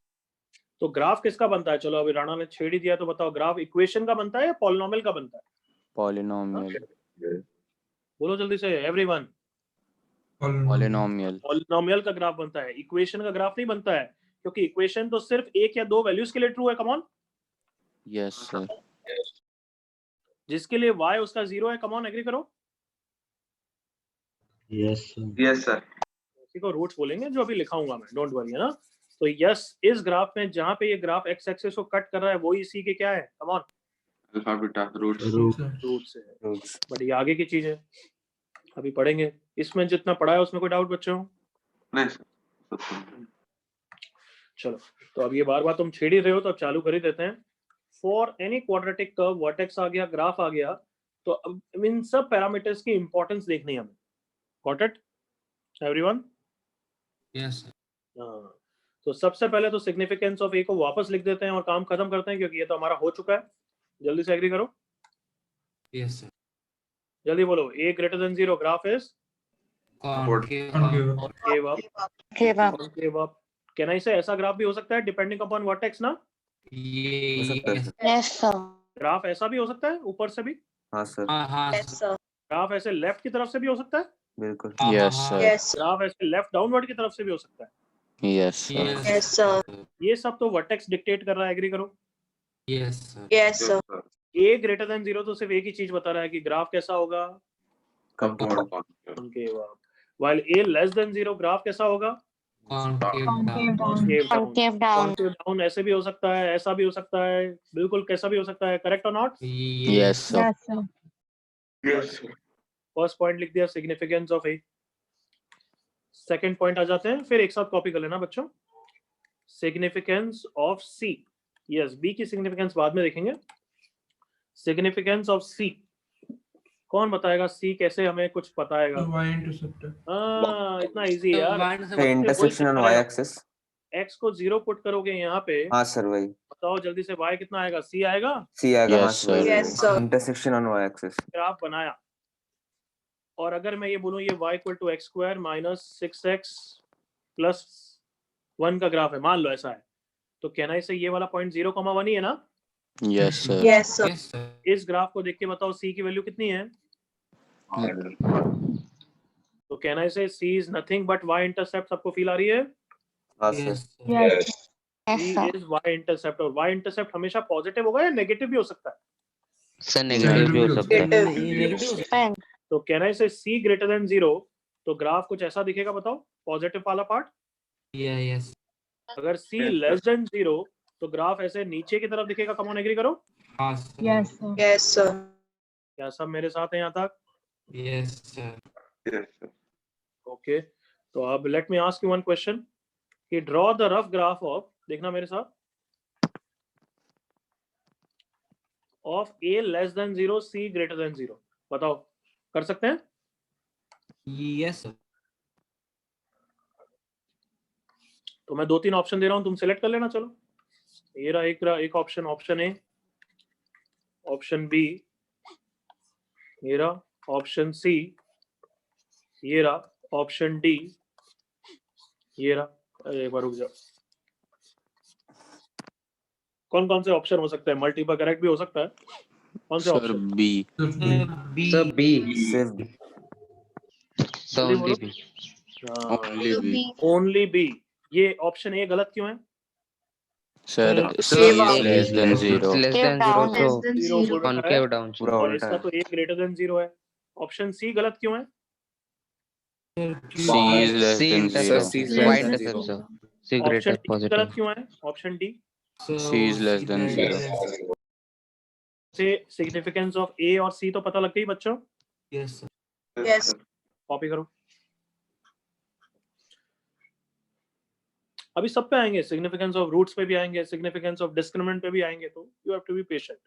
तो ग्राफ किसका बनता है? चलो अभी राणा ने छेड़ ही दिया, तो बताओ ग्राफ इक्वेशन का बनता है या पॉलिनोमियल का बनता है? पॉलिनोमियल। बोलो जल्दी से एवरीवन। पॉलिनोमियल। पॉलिनोमियल का ग्राफ बनता है, इक्वेशन का ग्राफ नहीं बनता है, क्योंकि इक्वेशन तो सिर्फ एक या दो वैल्यूज के लिए ट्रू है। Come on, yes sir. जिसके लिए y उसका 0 है। कम ऑन, एग्री करो। Yes sir. इसी को रूट्स बोलेंगे, जो अभी लिखाऊंगा मैं, डोंट वरी, है ना? तो यस, इस ग्राफ में जहां पे ये ग्राफ एक्स एक्सिस को कट कर रहा है, वो इसी के क्या है? Come on, alpha beta root. Roots है। बट ये आगे की चीज है, अभी पढ़ेंगे। इसमें जितना पढ़ा है उसमें कोई डाउट बच्चों? नहीं सर। चलो, तो अब ये बार बार तुम छेड़ ही रहे हो, तो अब चालू कर ही देते हैं। For any quadratic curve, vertex आ गया, ग्राफ आ गया, तो अब इन सब पैरामीटर्स की इंपॉर्टेंस देखनी है हमें। Got it everyone? Yes sir. हाँ, तो सबसे पहले तो सिग्निफिकेंस ऑफ ए को वापस लिख देते हैं और काम खत्म करते हैं, क्योंकि ये तो हमारा हो चुका है। जल्दी से एग्री करो। Yes sir. जल्दी बोलो। a greater than 0 graph is concave. concave up. Concave up. Concave up. Can I say ऐसा ग्राफ भी हो सकता है डिपेंडिंग अपॉन वर्टेक्स ना? ये Yes, sir. ग्राफ ऐसा भी हो सकता है ऊपर से भी। हाँ सर, हाँ Yes, sir. ग्राफ ऐसे लेफ्ट की तरफ से भी हो सकता है। बिल्कुल। Yes sir. Yes. ग्राफ ऐसे लेफ्ट डाउनवर्ड की तरफ से भी हो सकता है। Yes sir. Yes, sir. ये सब तो वर्टेक्स डिक्टेट कर रहा है। एग्री करो। Yes sir. Yes, sir. a greater than 0 तो सिर्फ एक ही चीज बता रहा है कि ग्राफ कैसा होगा? concave up. While a less than 0 graph कैसा होगा? Concave Concave down. down. Concave down. concave down। ऐसे भी हो सकता है, ऐसा भी हो सकता है, बिल्कुल कैसा भी हो सकता है। करेक्ट और not? Yes sir. Yes, sir. Yes sir. First point लिख दिया, significance of A. Second point आ जाते हैं, फिर एक साथ कॉपी कर लेना बच्चों। Significance of C. Yes, B की सिग्निफिकेंस बाद में देखेंगे। सिग्निफिकेंस ऑफ सी कौन बताएगा? सी कैसे हमें कुछ बताएगा? हाँ, इतना इजी है यार। Intersection on y axis. x को 0 पुट करोगे यहाँ पे, हाँ सर, वही बताओ जल्दी से y कितना आएगा? c आएगा। C आएगा। हाँ Yes, sir, Yes, sir. Intersection on y axis. Graph बनाया, और अगर मैं ये बोलूँ ये y = x² - 6x + 1 का ग्राफ है, मान लो ऐसा है, तो कहना इसे ये वाला पॉइंट 0, 1 ही है ना? Yes sir. Yes, sir. Yes, sir. इस ग्राफ को देख के बताओ सी की वैल्यू कितनी है? तो can I say C is nothing but y intercept? सबको फील आ रही है? हाँ sir. Yes, sir. Yes. Yes, C sir. Is y intercept, और वाई इंटरसेप्ट हमेशा पॉजिटिव होगा या नेगेटिव भी हो सकता है? सर नेगेटिव भी हो सकता है। Negative हो सकता Fine. तो can I say C greater than 0, तो ग्राफ कुछ ऐसा दिखेगा, बताओ पॉजिटिव वाला पार्ट। है। Yeah, yes. अगर सी लेस देन 0 तो ग्राफ ऐसे नीचे की तरफ दिखेगा। कम ऑन एग्री करो। हाँ, sir. Yes, sir. Yes, sir. क्या सब मेरे साथ हैं यहाँ तक? Yes, sir. Yes, sir. Okay तो अब let me ask you one question कि draw the rough graph of, देखना मेरे साथ, of A less than 0 C greater than 0। बताओ कर सकते हैं? Yes, sir. तो मैं 2-3 ऑप्शन दे रहा हूं, तुम सिलेक्ट कर लेना। चलो ये रहा एक option, option A, option B, ये रहा ऑप्शन सी, ये रहा ऑप्शन डी, ये रहा। अरे एक बार रुक जाओ, कौन कौन से ऑप्शन हो सकते हैं? मल्टीपल करेक्ट भी हो सकता है। कौन से sir option? B. B. Sir B. सिर्फ B. Sir only B. Only B. Only B. ये ऑप्शन ए गलत क्यों है? Sir C Give is up. Less than 0। Less Give than down. 0 Less than Zero zero. बोल रहा है, कॉनकेव डाउन। पूरा और उल्टा इसका है। तो ए ग्रेटर देन 0 है। ऑप्शन सी गलत क्यों है? C is less C than sir 0। C is Less y less than intercept 0. Sir. C option greater D positive. गलत क्यों है? Option D So, C is less than C zero. less than- से सिग्निफिकेंस ऑफ ए और सी तो पता लग गई बच्चों? Yes, sir. Yes. कॉपी करो। अभी सब पे आएंगे, सिग्निफिकेंस ऑफ रूट्स पे भी आएंगे, सिग्निफिकेंस ऑफ डिस्क्रिमिनेंट पे भी आएंगे, तो you have to be patient.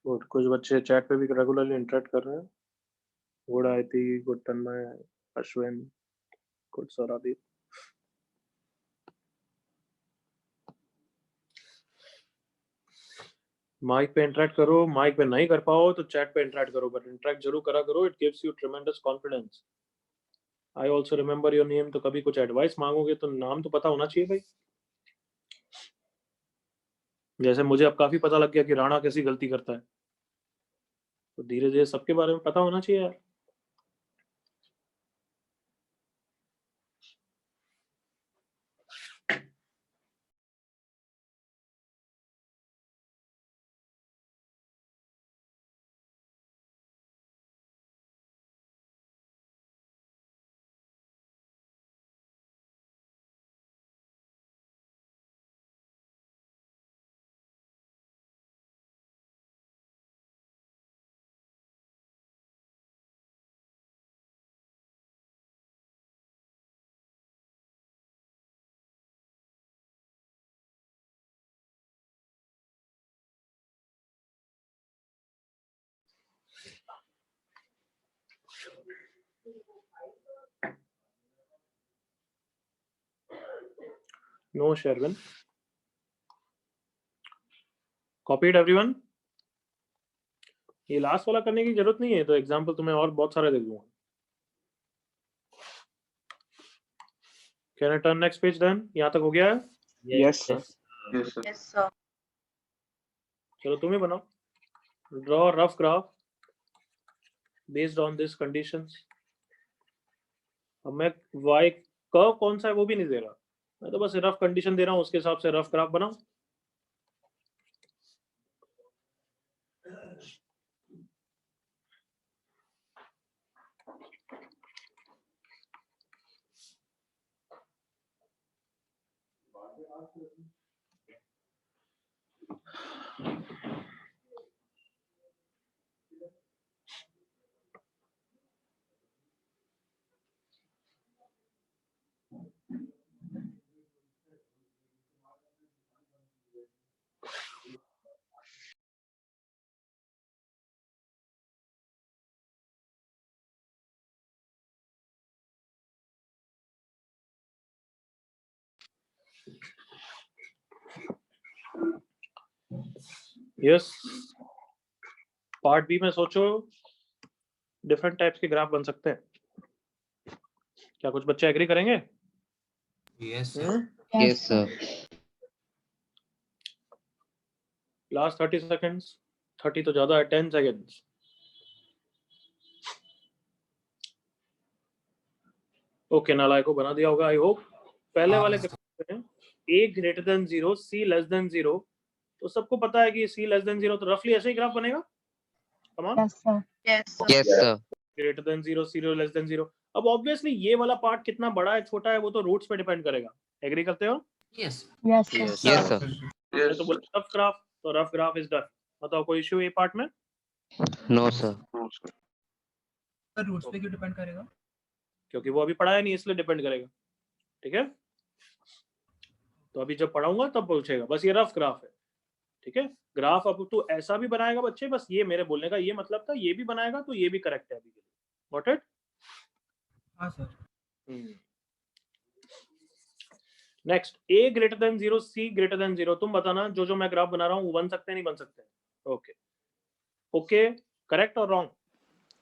Good, कुछ बच्चे चैट पे भी रेगुलरली इंटरेक्ट कर रहे हैं। गुड आयती, गुड तन्मय, अश्विन, गुड सौरादीप। माइक पे इंटरेक्ट करो, माइक पे नहीं कर पाओ तो चैट पे इंटरेक्ट करो, बट इंटरेक्ट जरूर करा करो। It gives you ट्रेमेंडस confidence. I also remember your name, तो कभी कुछ एडवाइस मांगोगे तो नाम तो पता होना चाहिए भाई। जैसे मुझे अब काफी पता लग गया कि राणा कैसी गलती करता है, तो धीरे धीरे सबके बारे में पता होना चाहिए यार। No Sherwin, copied everyone. ये लास्ट वाला करने की जरूरत नहीं है, तो एग्जांपल तुम्हें और बहुत सारे दे दूंगा। Can I turn next page then? यहाँ तक हो गया है? Yes sir. Yes, sir. Yes, sir. चलो तुम्हें बनाओ, draw rough graph based on this conditions. अब मैं y कर्व कौन सा है वो भी नहीं दे रहा, मैं तो बस रफ कंडीशन दे रहा हूँ, उसके हिसाब से रफ ग्राफ बनाओ। यस, पार्ट बी में सोचो डिफरेंट टाइप्स के ग्राफ बन सकते हैं। क्या कुछ बच्चे एग्री करेंगे? Yes sir. Yes sir. Last 30 seconds, 30 तो ज्यादा है, 10 सेकंड्स। ओके, नालायक को बना दिया होगा आई होप। पहले वाले ग्राफ में a greater than 0, c less than 0, तो सबको पता है कि c लेस देन 0, तो रफली ऐसे ही ग्राफ बनेगा। Come on, Yes, sir. Yes sir. Greater than 0, 0 less than 0। अब ऑब्वियसली ये वाला पार्ट कितना बड़ा है छोटा है वो तो रूट्स पे डिपेंड करेगा। एग्री करते हो? Yes Yes, sir. Yes, yes sir. Sir. मैं तो बोला रफ ग्राफ, तो रफ ग्राफ इज डन। बताओ कोई इशू ये पार्ट में? No sir. सर रूट्स पे क्यों डिपेंड करेगा? क्योंकि वो अभी पढ़ाया नहीं इसलिए डिपेंड करेगा। ठीक है, तो अभी जब पढ़ाऊंगा तब पूछेगा। बस ये रफ ग्राफ है, ठीक है। ग्राफ अब तो ऐसा भी बनाएगा बच्चे, बस ये मेरे बोलने का ये मतलब था, ये भी बनाएगा तो ये भी करेक्ट है अभी के लिए। Got it? हाँ sir. Next, a greater than 0, c greater than 0। तुम बताना जो मैं ग्राफ बना रहा हूँ वो बन सकते हैं नहीं बन सकते? ओके ओके, करेक्ट और wrong?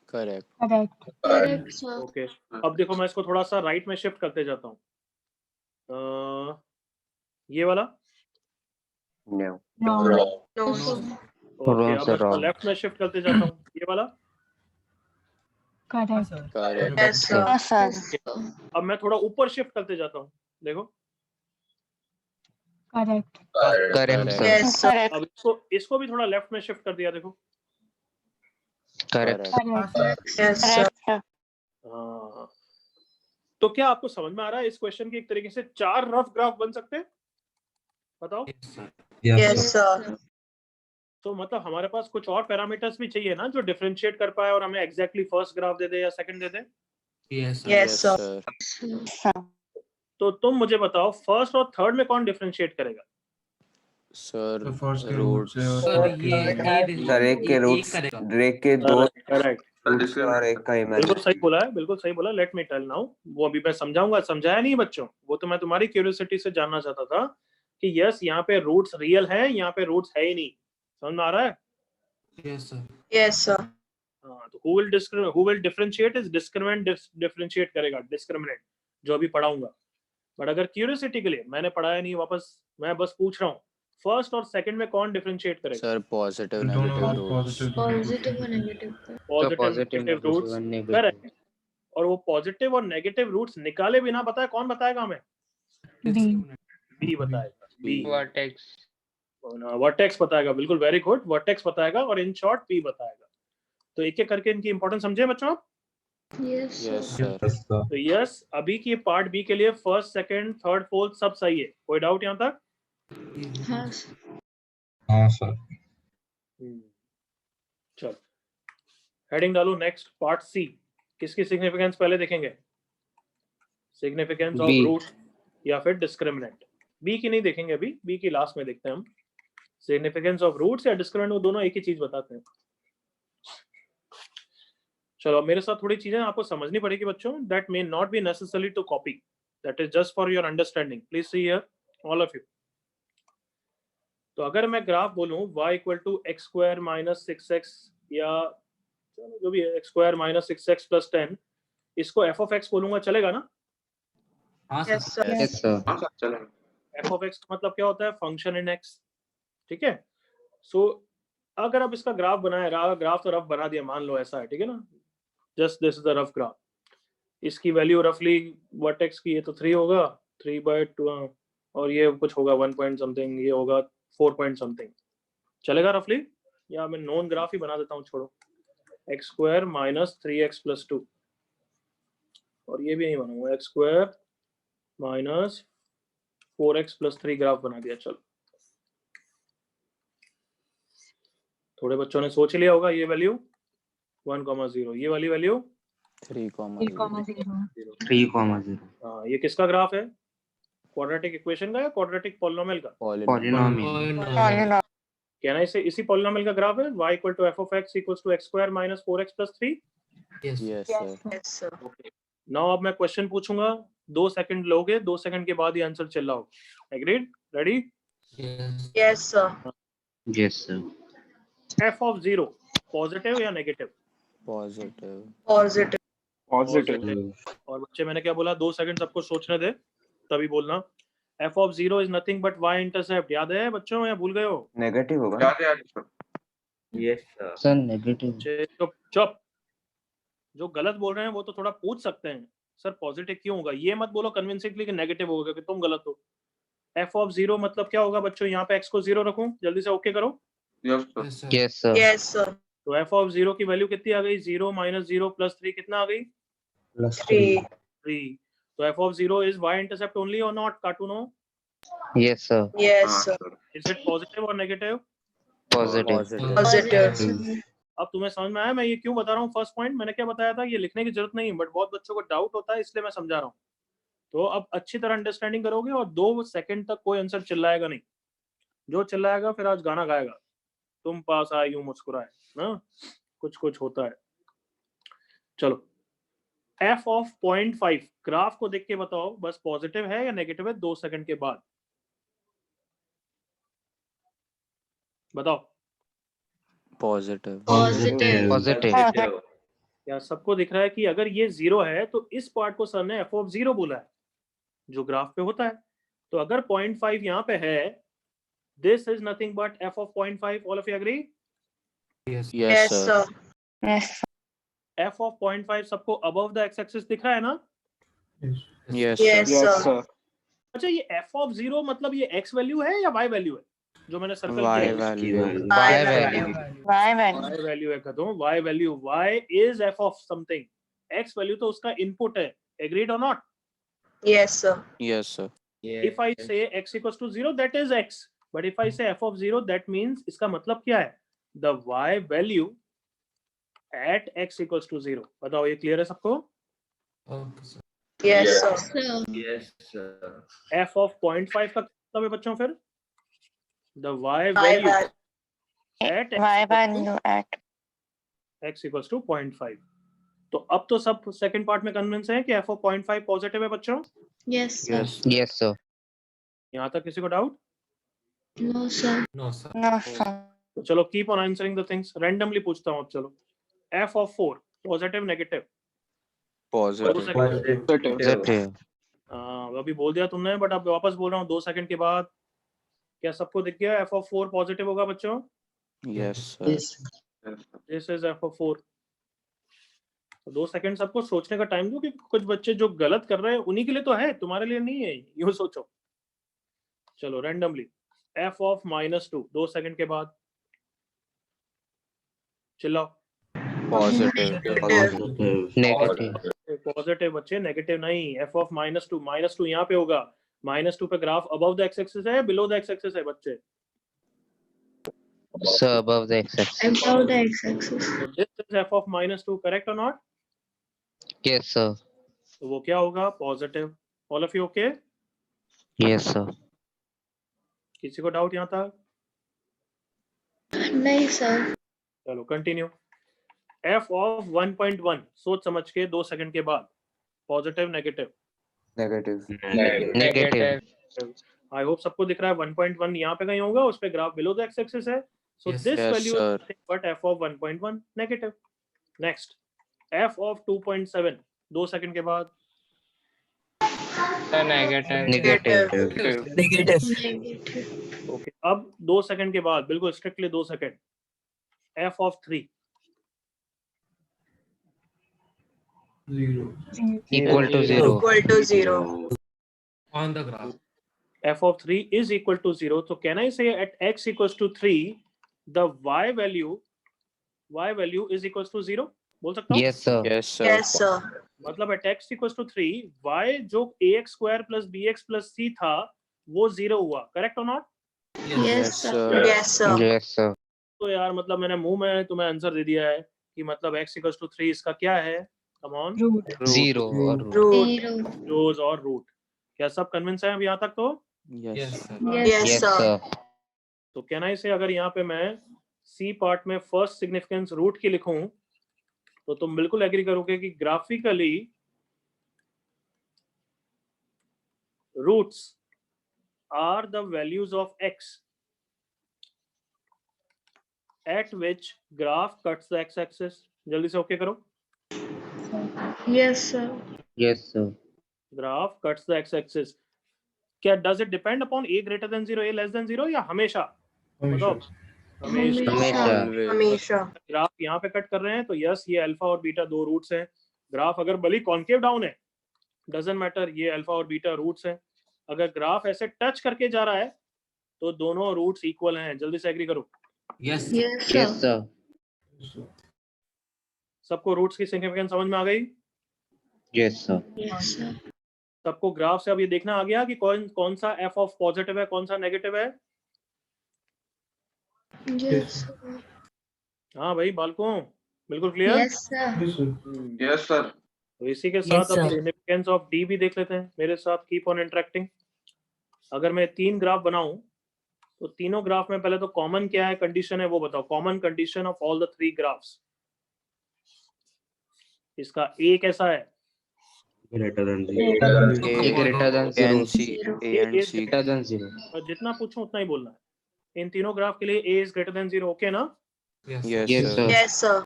Correct. Correct. Correct, sir. Okay, अब देखो मैं इसको थोड़ा सा राइट में शिफ्ट करते जाता हूँ। ये वाला No. Wrong. No, sir. Okay, Wrong, अब sir, इसको wrong. लेफ्ट में शिफ्ट करते जाता हूँ। ये वाला हाँ Correct. Sir. Correct. Yes, sir. Yes, sir. अब मैं थोड़ा ऊपर शिफ्ट करते जाता हूँ। देखो Correct. Correct sir. Yes, sir. Correct. अब इसको भी थोड़ा लेफ्ट में शिफ्ट कर दिया। देखो करेक्ट। Correct. हाँ sir. Yes, sir. Correct, sir. हाँ, तो क्या आपको समझ में आ रहा है इस क्वेश्चन की एक तरीके से 4 रफ ग्राफ बन सकते हैं? बताओ। Yes, sir. तो मतलब हमारे पास कुछ और पैरामीटर्स भी चाहिए ना जो डिफरेंशिएट कर पाए और हमें एग्जैक्टली फर्स्ट ग्राफ दे दे या सेकंड दे दे। Yes sir. Yes, sir. Sir. तो तुम मुझे बताओ फर्स्ट और थर्ड में कौन डिफरेंशिएट करेगा? Sir, तो फर्स्ट के roots. रूट से सर और ये सर एक के रूट्स, करेगा। एक के दो करेक्ट, रूट्स और एक का बिल्कुल इमेजिन। सही बोला है, बिल्कुल सही बोला। लेट मी टेल नाउ, वो अभी मैं समझाऊंगा, समझाया नहीं बच्चों, वो तो मैं तुम्हारी क्यूरियोसिटी से जानना चाहता था कि यस यहाँ पे रूट्स रियल हैं, यहाँ पे रूट्स है ही नहीं। समझ में आ रहा है? Yes sir. Yes, sir. हाँ, तो who will differentiate is discriminant differentiate करेगा, discriminant जो अभी पढ़ाऊंगा। बट अगर क्यूरियोसिटी के लिए, मैंने पढ़ाया नहीं, वापस मैं बस पूछ रहा हूँ, फर्स्ट और सेकंड में कौन डिफरेंशिएट करेगा? Sir, positive, दोनों negative roots. Positive or negative? तो पॉजिटिव नेगेटिव रूट्स, करेक्ट। और वो पॉजिटिव और नेगेटिव रूट्स निकाले बिना बताए कौन बताएगा हमें? B. बी बताएगा, बी वर्टेक्स। वर्टेक्स बताएगा। बिल्कुल, वेरी गुड, वर्टेक्स बताएगा और इन शॉर्ट पी बताएगा। तो एक एक करके इनकी इंपॉर्टेंस समझे बच्चों आप? Yes, sir. Yes, sir. तो यस, अभी की पार्ट बी के लिए फर्स्ट, सेकंड, थर्ड, फोर्थ सब सही है। कोई डाउट यहाँ तक? हाँ, sir. हाँ सर। चलो हेडिंग डालो। नेक्स्ट पार्ट सी, किसकी सिग्निफिकेंस पहले देखेंगे? Significance of B. रूट या फिर डिस्क्रिमिनेंट? बी की नहीं देखेंगे अभी, बी की लास्ट में देखते हैं हम। सिग्निफिकेंस ऑफ रूट्स या डिस्क्रिमिनेंट, वो दोनों एक ही चीज बताते हैं। चलो मेरे साथ थोड़ी चीजें आपको समझनी पड़ेगी बच्चों, that may not be necessary to copy, that is just for your understanding. Please see here all of you. तो अगर मैं ग्राफ बोलूं y equal to x square minus 6x या जो भी है x square minus 6x plus 10, इसको f ऑफ x बोलूंगा, चलेगा ना? हाँ Yes, sir. sir. Yes sir. हाँ सर चलेगा। f ऑफ x का मतलब क्या होता है? फंक्शन इन x, ठीक है। सो अगर अब इसका ग्राफ बनाया, ग्राफ तो रफ बना दिया, मान लो ऐसा है, ठीक है ना, just this is the rough graph. इसकी वैल्यू रफली वर्टेक्स की ये तो 3 होगा, 3/2, और ये कुछ होगा 1 पॉइंट समथिंग, ये होगा 4 पॉइंट समथिंग। चलेगा रफली? या मैं नॉन ग्राफ ही बना देता हूँ, छोड़ो, x square minus 3x plus 2, और ये भी नहीं बनाऊंगा, x square minus 4x + 3 graph बना दिया। चलो थोड़े बच्चों ने सोच लिया होगा, ये वैल्यू 1,0, ये वाली वैल्यू 3,0। 3,0। हाँ, ये किसका ग्राफ है? क्वाड्रेटिक इक्वेशन का या क्वाड्रेटिक पॉलिनोमियल का? पॉलिनोमियल। कहना इसे इसी पॉलिनोमियल का ग्राफ है, y = f(x) = x² - 4x + 3। Yes sir. Okay, now अब मैं क्वेश्चन पूछूंगा, 2 सेकंड लोगे, 2 सेकंड के बाद ही आंसर चिल्लाओ। Agreed? Ready? Yes sir. Yes sir. f(0) positive या नेगेटिव? पॉजिटिव। और बच्चे मैंने क्या बोला, 2 सेकंड सबको सोचने दे तभी बोलना। f(0) is nothing but y intercept. याद है बच्चों या भूल गए हो? नेगेटिव होगा। याद है sir? Yes sir. Sir negative. चुप चुप, जो गलत बोल रहे हैं वो तो थोड़ा पूछ सकते हैं, सर पॉजिटिव क्यों होगा? ये मत बोलो कन्विंसिंगली कि नेगेटिव होगा क्योंकि तुम गलत हो। f(0) मतलब क्या होगा बच्चों? यहाँ पे x को 0 रखूं, जल्दी से ओके करो। Yes sir. Yes sir. तो f(0) की वैल्यू कितनी आ गई? 0 - 0 + 3 कितना आ गई? +3। तो f(0) is y intercept only और नॉट? कार्टूनो, yes sir. Is it positive और नेगेटिव? पॉजिटिव। अब तुम्हें समझ में आया मैं ये क्यों बता रहा हूँ? फर्स्ट पॉइंट मैंने क्या बताया था, ये लिखने की जरूरत नहीं है, बट बहुत बच्चों को डाउट होता है इसलिए मैं समझा रहा हूँ। तो अब अच्छी तरह अंडरस्टैंडिंग करोगे और 2 सेकंड तक कोई आंसर चिल्लाएगा नहीं। जो चिल्लाएगा फिर आज गाना गाएगा, तुम पास आए यूं मुस्कुराए ना, कुछ कुछ होता है। चलो f(0.5) ग्राफ को देख के बताओ बस पॉजिटिव है या नेगेटिव है 2 सेकंड के बाद बताओ। पॉजिटिव। क्या सबको दिख रहा है कि अगर ये 0 है तो इस पार्ट को सर ने f(0) बोला है जो ग्राफ पे होता है। तो अगर 0.5 यहाँ पे है, this is nothing but f(0.5). all of you agree? Yes sir. f(0.5) सबको above the x-axis दिख रहा है ना? Yes sir. अच्छा, ये f(0) मतलब ये x वैल्यू है या y वैल्यू है जो मैंने सर्कल Y किया? वैल्यू। y वैल्यू है कहता हूँ, y value. y is f of something, x value तो उसका इनपुट है। agreed or not? Yes sir. if I say x = 0 that is x, but if I say f(0) that means इसका मतलब क्या है? the y value at x = 0। बताओ ये क्लियर है सबको? Yes, sir. f of 0.5 का मतलब है बच्चों फिर the y value at x = 0.5। तो अब तो सब सेकंड पार्ट में कन्विंस है कि f of 0.5 पॉजिटिव है बच्चों? Yes, sir. Yes sir. यहाँ तक किसी को डाउट? No, sir. तो चलो keep on answering the things, randomly पूछता हूँ अब। चलो f of 4 positive negative? Positive. अभी बोल दिया तुमने बट अब वापस बोल रहा हूँ 2 सेकंड के बाद। क्या सबको दिख गया f of 4 पॉजिटिव होगा बच्चों? Yes sir. This is f of 4। 2 second सबको सोचने का टाइम दो कि कुछ बच्चे जो गलत कर रहे हैं उन्हीं के लिए तो है, तुम्हारे लिए नहीं है, यूं सोचो। चलो रैंडमली f of -2 2 सेकंड के बाद चिल्लाओ। नेगेटिव। पॉजिटिव बच्चे, नेगेटिव नहीं। f of -2 यहाँ पे होगा। -2 पे graph above the x axis है बिलो द एक्स एक्सिस है बच्चे? Sir above the x axis. Above the x-axis. So this is f of -2, correct or not? Yes sir. तो वो क्या होगा? Positive. All of you okay? Yes sir. किसी को डाउट यहाँ तक? नहीं, sir. चलो कंटिन्यू। f of 1.1 सोच समझ के 2 सेकंड के बाद positive negative? Negative. I hope सबको दिख रहा है 1.1 यहाँ पे कहीं होगा, उस पे graph below the x axis है। So this Yes, value sir. But f of 1.1 negative. Next f of 2.7 2 second के बाद नेगेटिव। Negative. ओके। अब 2 सेकंड के बाद बिल्कुल strictly 2 second f of 3 equal to 0। On the graph. f of 3 is equal to 0. So can I say at x equals to 3 the y value is equals to 0? बोल सकता हूँ? Yes sir. Yes sir. मतलब at x equals to 3 y जो ax² + bx + c था वो 0 हुआ, करेक्ट और not? Yes, sir. Yes, sir. Yes, sir. तो यार मतलब मैंने मुंह में तुम्हें आंसर दे दिया है कि मतलब x = 3 इसका क्या है? Come on, Zero or root. Root. Zero. रोज और रूट। क्या सब कन्विंस है अब यहाँ तक? तो yes sir. Yes. Yes, Yes, sir. sir. तो कैन आई से अगर यहाँ पे मैं सी पार्ट में फर्स्ट सिग्निफिकेंस रूट की लिखूं तो तुम बिल्कुल एग्री करोगे कि graphically roots are the values of x at which graph cuts the x axis। जल्दी से ओके करो। Yes, sir. Yes, sir. Graph cuts the x axis। क्या does it depend upon a greater than 0 a less than 0 या हमेशा? बताओ। हमेशा। हमेशा। हमेशा। ग्राफ यहाँ पे कट कर रहे हैं तो यस ये अल्फा और बीटा दो रूट्स हैं। ग्राफ अगर भले कॉन्केव डाउन है डजंट मैटर, ये अल्फा और बीटा रूट्स हैं। अगर ग्राफ ऐसे टच करके जा रहा है तो दोनों रूट्स इक्वल हैं। जल्दी से एग्री करो। Yes. Yes, Yes, sir. sir. सबको रूट्स की सिग्निफिकेंस समझ में आ गई? Yes, sir. Yes, sir. सबको ग्राफ से अब ये देखना आ गया कि कौन सा f ऑफ पॉजिटिव है, कौन सा नेगेटिव है? Yes, sir. हाँ भाई बालकों, बिल्कुल clear? Yes, sir. Yes sir. तो इसी के साथ Yes, अब sir. सिग्निफिकेंस ऑफ d भी देख लेते हैं मेरे साथ। Keep on interacting. अगर मैं 3 ग्राफ बनाऊं तो तीनों ग्राफ में पहले तो कॉमन क्या है, कंडीशन है वो बताओ। Common condition of all the 3 graphs. इसका a कैसा है? Greater than A greater than A and zero. C, Zero. A and C। Greater than zero. और जितना पूछूं उतना ही बोलना है। इन तीनों ग्राफ के लिए a is greater than 0, okay ना? Yes. Yes, Yes, sir। sir. Yes, sir.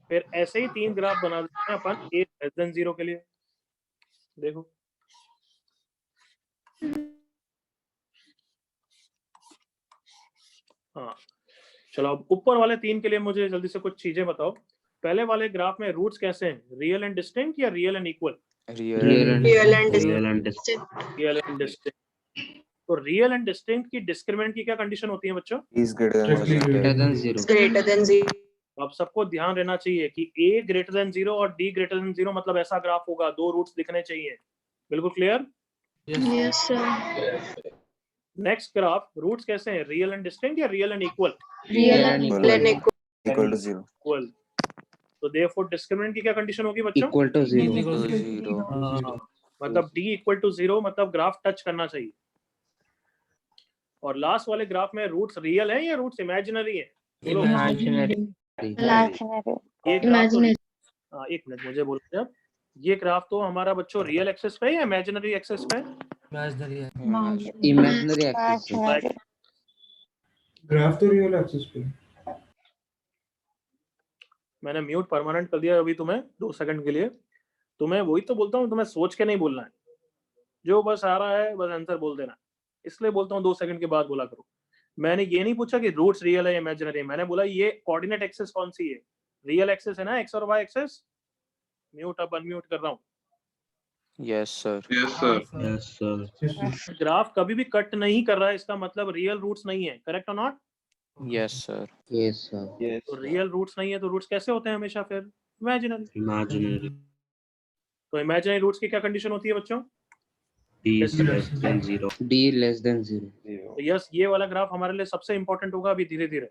फिर ऐसे ही 3 ग्राफ बना देते हैं अपन a लेस देन 0 के लिए। देखो हाँ चलो, अब ऊपर वाले 3 के लिए मुझे जल्दी से कुछ चीजें बताओ। पहले वाले ग्राफ में रूट्स कैसे हैं? रियल एंड डिस्टिंक्ट या real and equal? Real Real and and Real and Real and distinct. Real and distinct. तो रियल एंड डिस्टिंक्ट की डिस्क्रिमिनेंट की क्या कंडीशन होती है बच्चों? is greater than Greater than zero. Greater than 0. अब सबको ध्यान रहना चाहिए कि a ग्रेटर देन 0 और d ग्रेटर देन 0 मतलब ऐसा ग्राफ होगा, दो रूट्स दिखने चाहिए। बिल्कुल clear? Yes, sir. Next graph roots कैसे हैं? रियल एंड डिस्टिंक्ट या real and equal? Real and Real equal. and equal. equal to 0। Equal. तो देयरफॉर डिस्क्रिमिनेंट की क्या कंडीशन होगी बच्चों? Equal to zero. Equal to 0। मतलब d इक्वल टू 0 मतलब ग्राफ टच करना चाहिए। और लास्ट वाले ग्राफ में रूट्स रियल हैं या रूट्स इमेजिनरी हैं? बोलो। Imaginary. ये ग्राफ तो Imaginary. हाँ, एक मिनट मुझे बोलते हैं। ये ग्राफ तो हमारा बच्चों रियल एक्सेस पे या इमेजिनरी एक्सेस पे? Imaginary है। Imaginary axis. sir. ग्राफ तो रियल एक्सिस पे। मैंने म्यूट परमानेंट कर दिया अभी तुम्हें 2 सेकंड के लिए। तुम्हें वही तो बोलता हूँ, तुम्हें सोच के नहीं बोलना है, जो बस आ रहा है बस आंसर बोल देना। इसलिए बोलता हूँ 2 सेकंड के बाद बोला करो। मैंने ये नहीं पूछा कि रूट्स रियल है या इमेजिनरी है, मैंने बोला ये कोऑर्डिनेट एक्सिस कौन सी है? रियल एक्सिस है ना, एक्स और वाई एक्सिस। म्यूट अब अनम्यूट कर रहा हूँ। Yes, sir। Yes sir. Yes, sir. Graph कभी भी कट नहीं कर रहा है, इसका मतलब रियल रूट्स नहीं है। करेक्ट और not? Yes, sir। Yes, sir. तो रियल रूट्स नहीं है तो रूट्स कैसे होते हैं हमेशा? फिर इमेजिनरी। Imaginary. तो इमेजिनरी रूट्स की क्या कंडीशन होती है बच्चों? D is less than 0. D less than zero. तो यस ये वाला ग्राफ हमारे लिए सबसे इंपॉर्टेंट होगा अभी धीरे धीरे।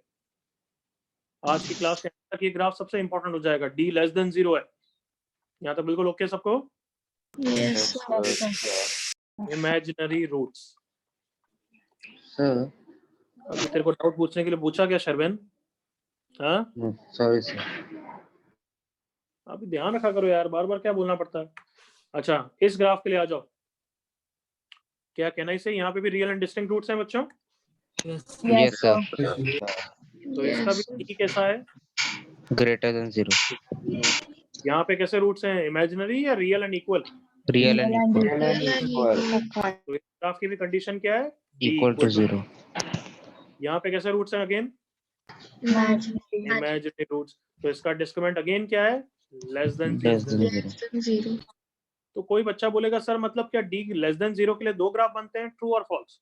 आज की क्लास के अंत तक ये ग्राफ सबसे इंपॉर्टेंट हो जाएगा। d लेस देन 0 है। यहाँ तक बिल्कुल ओके सबको? Yes, Yes, sir. sir। Imaginary roots. Sir. अभी तेरे को डाउट पूछने के लिए पूछा क्या शर्वेन? हाँ No, sorry, sir. अभी ध्यान रखा करो यार, बार बार क्या बोलना पड़ता है। अच्छा इस ग्राफ के लिए आ जाओ। क्या कहना इसे? यहाँ पे भी रियल एंड डिस्टिंक्ट रूट्स हैं बच्चों? Yes, sir. तो इसका भी d कैसा है? Greater than zero. यहाँ पे कैसे रूट्स हैं? इमेजिनरी या real and equal? Real and equal. Real and equal. तो इस ग्राफ की भी कंडीशन क्या है? d Equal to zero. यहाँ पे कैसे रूट्स हैं अगेन? Imaginary. Imaginary roots. तो इसका डिस्क्रिमिनेंट अगेन क्या है? Less than Less than zero. Less than 0. तो कोई बच्चा बोलेगा सर मतलब क्या d लेस देन 0 के लिए 2 ग्राफ बनते हैं? ट्रू और फॉल्स?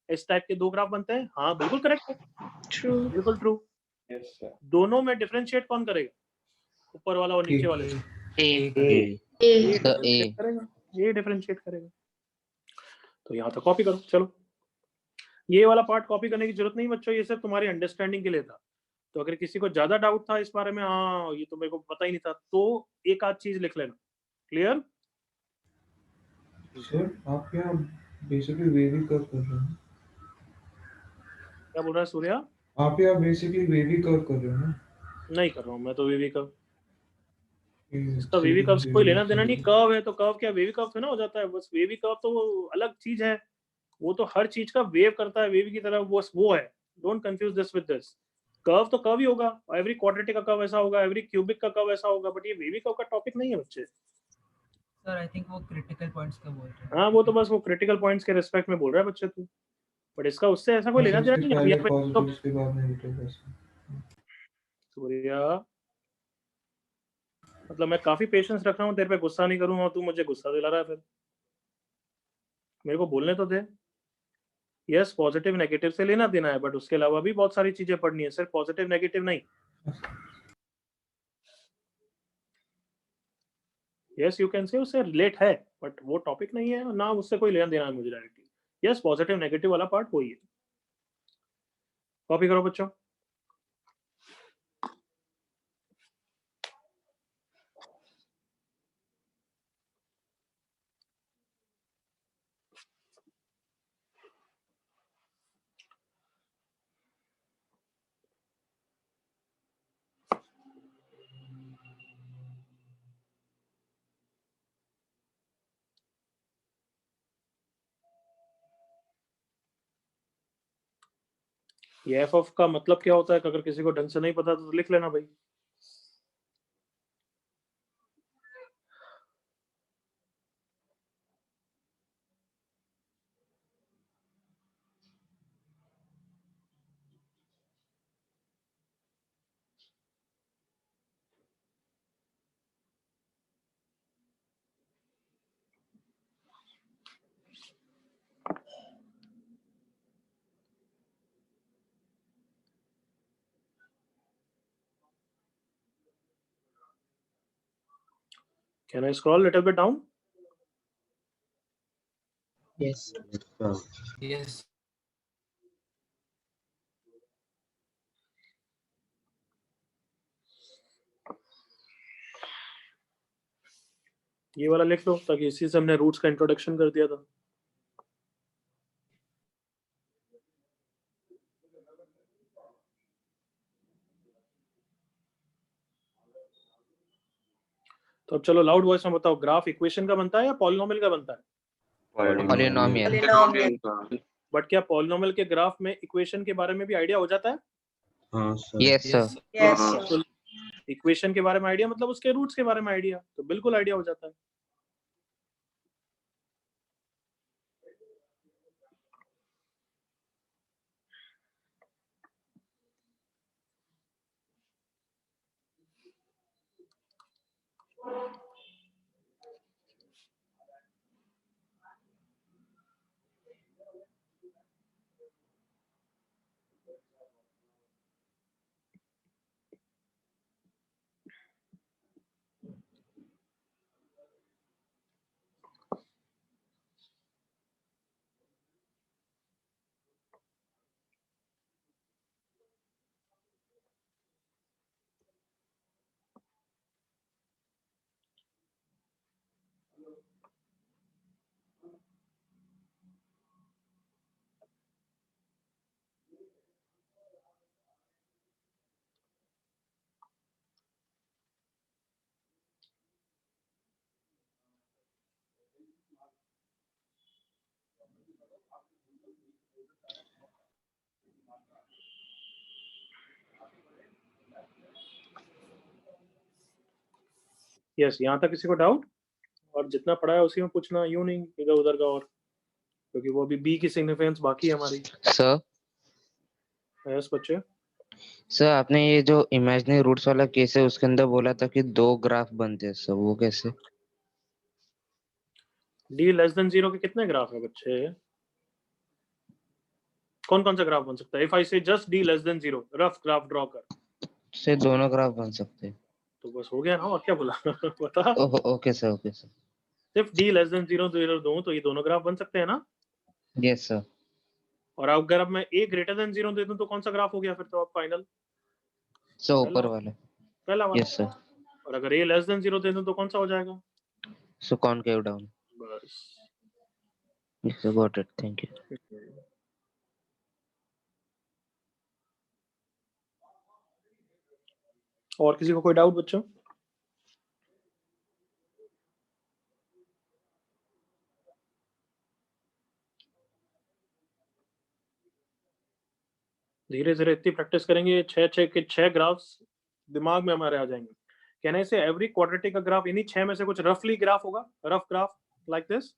इस टाइप के 2 ग्राफ बनते हैं? हाँ बिल्कुल करेक्ट है, True. बिल्कुल ट्रू। दोनों में डिफरेंशिएट कौन करेगा? ऊपर वाला और नीचे वाले? A. A. The A. करेगा, ये डिफरेंशिएट करेगा। तो यहाँ तक कॉपी करो। चलो, ये वाला पार्ट कॉपी करने की जरूरत नहीं बच्चों, ये सिर्फ तुम्हारी अंडरस्टैंडिंग के लिए था। तो अगर किसी को ज्यादा डाउट था इस बारे में, हाँ ये तो मेरे को पता ही नहीं था, तो एक आध चीज लिख लेना। क्लियर? सर आप क्या बेसिकली वेवी कर्व कर रहे हैं? क्या बोल रहा है सूर्या? आप यहाँ बेसिकली वेवी कर्व कर रहे हो ना? नहीं कर रहा हूँ मैं तो वेवी कर्व। ये इसका वेवी कर्व से कोई लेना देना नहीं। कर्व है तो कर्व क्या वेवी कर्व से ना हो जाता है? बस वेवी कर्व तो वो अलग चीज है, वो तो हर चीज का वेव करता है वेवी की तरह, वो है। Don't confuse this with this. Curve तो कर्व ही होगा, एवरी क्वाड्रेटिक का कर्व ऐसा होगा, एवरी क्यूबिक का कर्व ऐसा होगा, बट ये वेवी कर्व का टॉपिक नहीं है बच्चे। सर आई थिंक वो क्रिटिकल पॉइंट्स का बोल रहे हैं। हाँ वो तो बस वो क्रिटिकल पॉइंट्स के रिस्पेक्ट में बोल रहा है बच्चे तू, बट इसका उससे ऐसा कोई लेना देना नहीं है। यहाँ पे पॉजिटिव्स के बाद नेगेटिव। सूर्या मतलब मैं काफी पेशेंस रख रहा हूँ तेरे पे, गुस्सा नहीं करूंगा, तू मुझे गुस्सा दिला रहा है। फिर मेरे को बोलने तो दे। यस पॉजिटिव नेगेटिव से लेना देना है, बट उसके अलावा भी बहुत सारी चीजें पढ़नी है, सिर्फ पॉजिटिव नेगेटिव नहीं। यस यू कैन से उससे रिलेट है, बट वो टॉपिक नहीं है ना, उससे कोई लेना देना है मुझे डायरेक्टली। यस पॉजिटिव नेगेटिव वाला पार्ट वही है। कॉपी करो बच्चों। ये एफ ऑफ का मतलब क्या होता है, अगर किसी को ढंग से नहीं पता तो लिख लेना भाई। Can I scroll little bit down? Yes. Yes. ये वाला लिख लो, ताकि इसी से हमने रूट्स का इंट्रोडक्शन कर दिया था। तो अब चलो लाउड वॉइस में बताओ, ग्राफ इक्वेशन का बनता है या पॉलिनोमियल का बनता है? पॉलिनोमियल। बट क्या पॉलिनोमियल के ग्राफ में इक्वेशन के बारे में भी आइडिया हो जाता है? हाँ सर। Yes sir. तो इक्वेशन के बारे में आइडिया मतलब उसके रूट्स के बारे में आइडिया, तो बिल्कुल आइडिया हो जाता है। यस यहाँ तक किसी को डाउट? और जितना पढ़ा है उसी में पूछना, यूं नहीं इधर उधर का, और क्योंकि वो अभी बी की सिग्निफिकेंस बाकी है हमारी। सर यस बच्चे। सर आपने ये जो इमेजिनरी रूट्स वाला केस है उसके अंदर बोला था कि 2 ग्राफ बनते हैं सर, वो कैसे? डी लेस देन 0 के कितने ग्राफ है बच्चे? कौन कौन सा ग्राफ बन सकता है? इफ आई से just D less than 0 rough graph draw कर, से दोनों ग्राफ बन सकते हैं। तो बस हो गया ना, और क्या बोला? बता। Okay sir, okay sir. सिर्फ डी लेस देन 0 0 2 तो ये दोनों ग्राफ बन सकते हैं ना? Yes sir. और अगर अब मैं a ग्रेटर देन 0 दे दूं तो कौन सा ग्राफ हो गया फिर तो अब फाइनल? सो ऊपर वाला। पहला वाला। Yes sir. और अगर a लेस देन 0 दे दूं तो कौन सा हो जाएगा? सो कॉनकेव डाउन। बस। Yes sir, got it, thank you. और किसी को कोई डाउट बच्चों? धीरे धीरे इतनी प्रैक्टिस करेंगे, 6 ग्राफ्स दिमाग में हमारे आ जाएंगे। कहने से एवरी क्वाड्रेटिक का ग्राफ इन्हीं 6 में से कुछ रफली ग्राफ होगा, rough graph like this.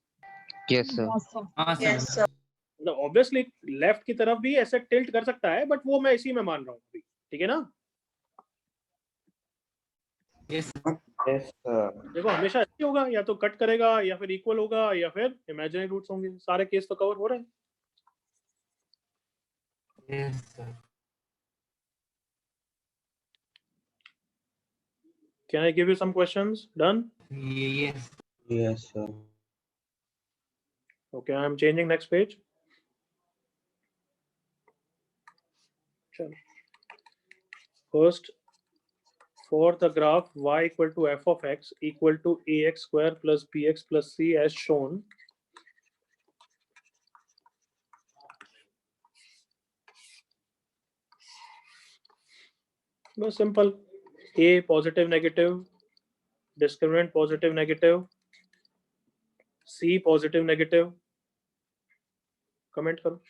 Yes sir. हाँ Yes, सर। sir. मतलब ऑब्वियसली लेफ्ट की तरफ भी ऐसे टिल्ट कर सकता है, बट वो मैं इसी में मान रहा हूँ अभी, ठीक है ना? Yes Yes, sir. देखो हमेशा ऐसे होगा, या तो कट करेगा या फिर इक्वल होगा या फिर इमेजिनरी रूट्स होंगे। सारे केस तो कवर हो रहे हैं। Yes sir. Can I give you some questions? Done? Yes Yes, sir. Okay, I'm changing next page. First, for the graph y equal to f of x equal to ax square plus bx plus c as shown, no, simple. A positive negative, discriminant positive negative, C positive negative. Comment करो।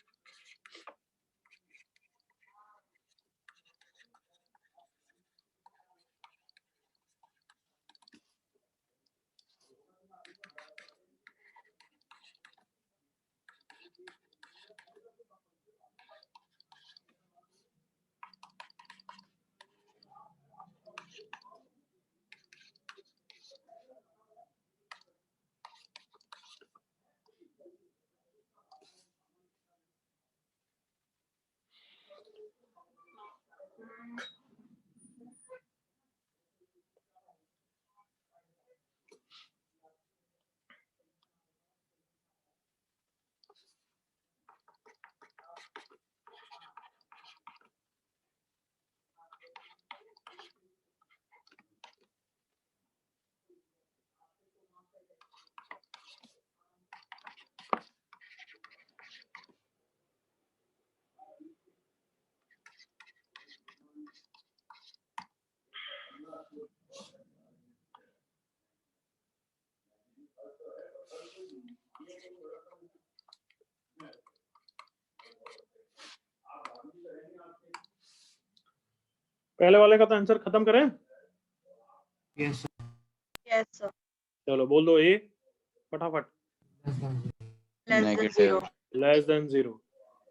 पहले वाले का तो आंसर खत्म करें। Yes Yes, sir. चलो बोल दो A फटाफट। Less than Negative. 0. Less than 0.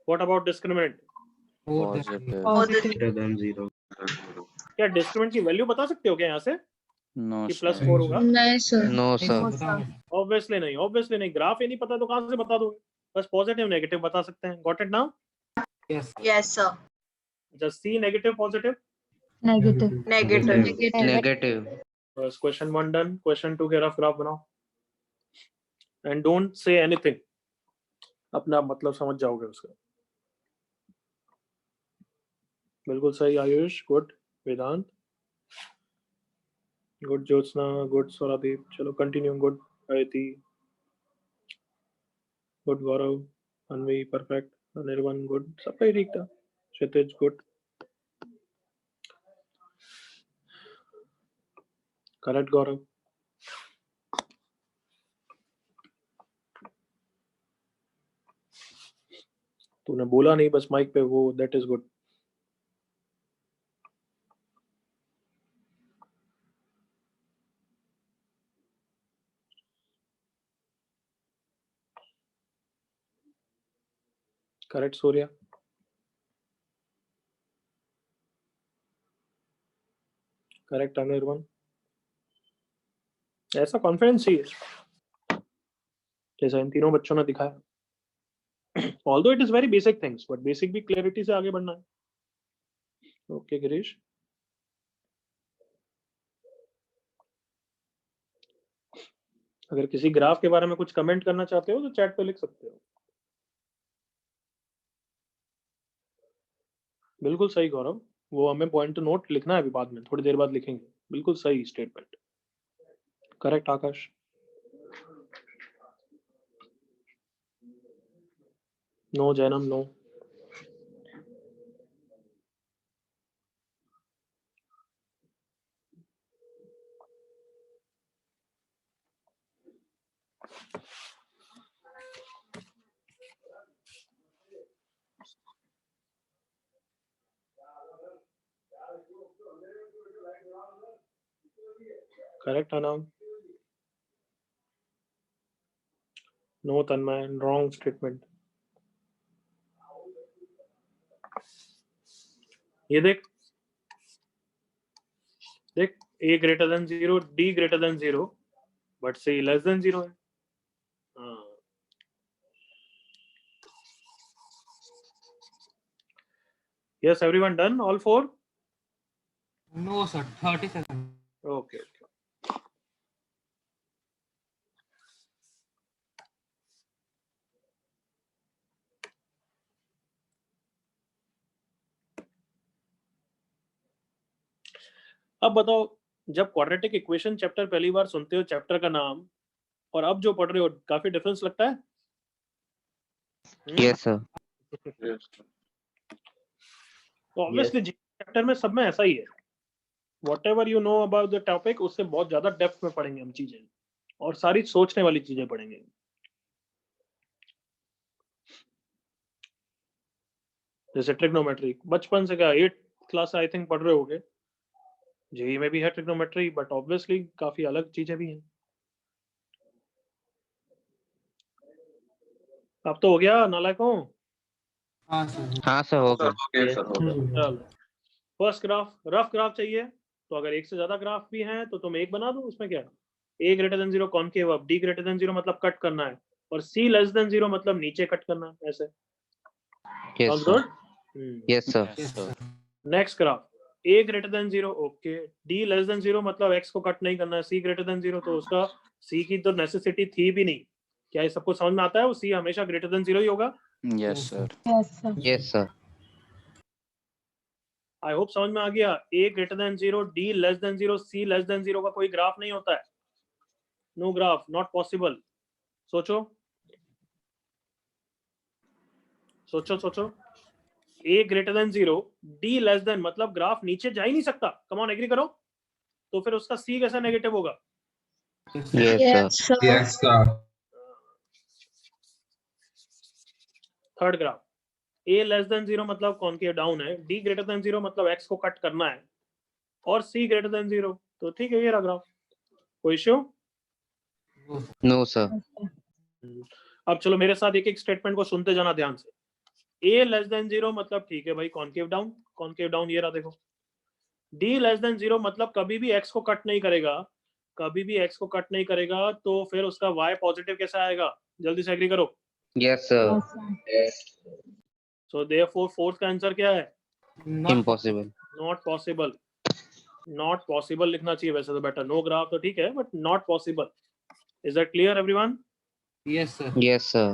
What about discriminant? Positive. Positive. Greater than 0. क्या डिस्क्रिमिनेंट की वैल्यू बता सकते हो क्या यहाँ से No, कि sir. +4 होगा? No, sir. No sir. Obviously नहीं। ग्राफ ही नहीं पता तो कहाँ से बता दोगे? बस पॉजिटिव नेगेटिव बता सकते हैं। Got it now? Yes Yes, sir. Just see negative positive. Negative. Negative. बस क्वेश्चन 1 डन। क्वेश्चन 2 के रफ ग्राफ बनाओ एंड डोंट से एनीथिंग, अपना मतलब समझ जाओगे उसका। बिल्कुल सही आयुष, गुड वेदांत, गुड ज्योत्सना, गुड स्वरादीप। चलो कंटिन्यू। गुड आयति, गुड गौरव, अनवी परफेक्ट, अनिर्वन गुड, सबका ही ठीक था। क्षितिज गुड, करेक्ट गौरव। तूने बोला नहीं बस माइक पे, वो that is good. Correct Surya. Correct Anirban. ऐसा कॉन्फिडेंस चाहिए जैसा इन तीनों बच्चों ने दिखाया। Although it is very basic things, but basic भी क्लैरिटी से आगे बढ़ना है। ओके गिरीश। अगर किसी ग्राफ के बारे में कुछ कमेंट करना चाहते हो तो चैट पे लिख सकते हो। बिल्कुल सही गौरव, वो हमें पॉइंट टू नोट लिखना है अभी, बाद में थोड़ी देर बाद लिखेंगे। बिल्कुल सही statement, correct Akash. No Jainam no. Correct Anam. No Tanmay, wrong statement. ये देख देख, a greater than 0, d greater than 0, but c less than 0 है। Yes, everyone done? All 4? No, sir. 30 seconds. Okay. अब बताओ, जब क्वाड्रेटिक इक्वेशन चैप्टर पहली बार सुनते हो, चैप्टर का नाम, और अब जो पढ़ रहे हो, काफी डिफरेंस लगता है? Yes sir. तो ऑब्वियसली चैप्टर में सब में ऐसा ही है। Whatever you know about the topic, उससे बहुत ज्यादा डेप्थ में पढ़ेंगे हम चीजें, और सारी सोचने वाली चीजें पढ़ेंगे। जैसे ट्रिग्नोमेट्री, बचपन से क्या 8th क्लास आई थिंक पढ़ रहे होगे। जेई में भी है ट्रिग्नोमेट्री, बट ऑब्वियसली काफी अलग चीजें भी हैं। अब तो हो गया नालायकों? हाँ सर। हाँ सर हो गया। चलो, फर्स्ट ग्राफ, रफ ग्राफ चाहिए तो अगर एक से ज्यादा ग्राफ भी हैं तो तुम एक बना दो, उसमें क्या। a ग्रेटर देन 0 कॉनकेव, अब d ग्रेटर देन 0 मतलब कट करना है, और c लेस देन 0 मतलब नीचे कट करना है, ऐसे। Yes good. Yes sir. Next graph, a greater than 0, okay, d less than 0 मतलब x को कट नहीं करना है, c ग्रेटर देन 0 तो उसका c की तो नेसेसिटी थी भी नहीं। क्या ये सबको समझ में आता है? वो c हमेशा ग्रेटर देन 0 ही होगा। Yes sir. Yes sir. I hope समझ में आ गया। a greater than 0, d less than 0, c less than 0 का कोई ग्राफ नहीं होता है। No graph, not possible. सोचो सोचो सोचो, a greater than 0, d less than मतलब ग्राफ नीचे जा ही नहीं सकता। कम ऑन, एग्री करो। तो फिर उसका c कैसा नेगेटिव होगा? Yes sir. Yes, sir. Third graph, a less than 0 मतलब कॉनकेव डाउन है, d ग्रेटर देन 0 मतलब x को कट करना है, और c ग्रेटर देन 0। तो ठीक है, ये रहा ग्राफ। कोई इश्यू? No sir. अब चलो मेरे साथ एक एक स्टेटमेंट को सुनते जाना ध्यान से। a लेस देन 0 मतलब ठीक है भाई, कॉनकेव डाउन, ये रहा देखो। d लेस देन 0 मतलब कभी भी x को कट नहीं करेगा, कभी भी x को कट नहीं करेगा, तो फिर उसका y पॉजिटिव कैसा आएगा? जल्दी से एग्री करो। Yes sir. So therefore fourth का आंसर क्या है? इम्पॉसिबल। नॉट पॉसिबल लिखना चाहिए वैसे तो बेटर। नो ग्राफ तो ठीक है, but not possible. Is that clear everyone? Yes sir. Yes sir.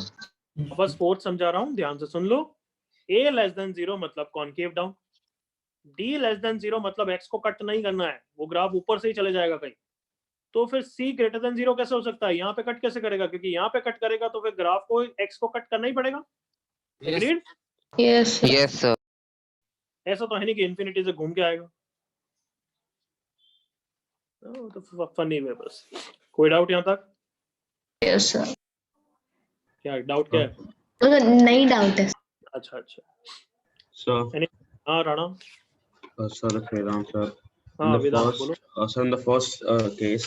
बस फोर्थ समझा रहा हूँ, ध्यान से सुन लो। a लेस देन 0 मतलब concave down, d less than 0 मतलब x को कट नहीं करना है, वो ग्राफ ऊपर से ही चले जाएगा कहीं। तो फिर c ग्रेटर देन 0 कैसे हो सकता है? यहाँ पे कट कैसे करेगा? क्योंकि यहाँ पे कट करेगा तो फिर ग्राफ को x को कट करना ही पड़ेगा। एग्रीड? Yes. Yes sir. ऐसा तो है नहीं कि इन्फिनिटी से घूम के आएगा। तो फनी है बस। कोई डाउट यहाँ तक? Yes, sir. क्या डाउट क्या है? नहीं डाउट है। अच्छा। So, हाँ राणा। sir, Sriram, sir. हाँ In the वेदांत first, बोलो। sir, in the first case,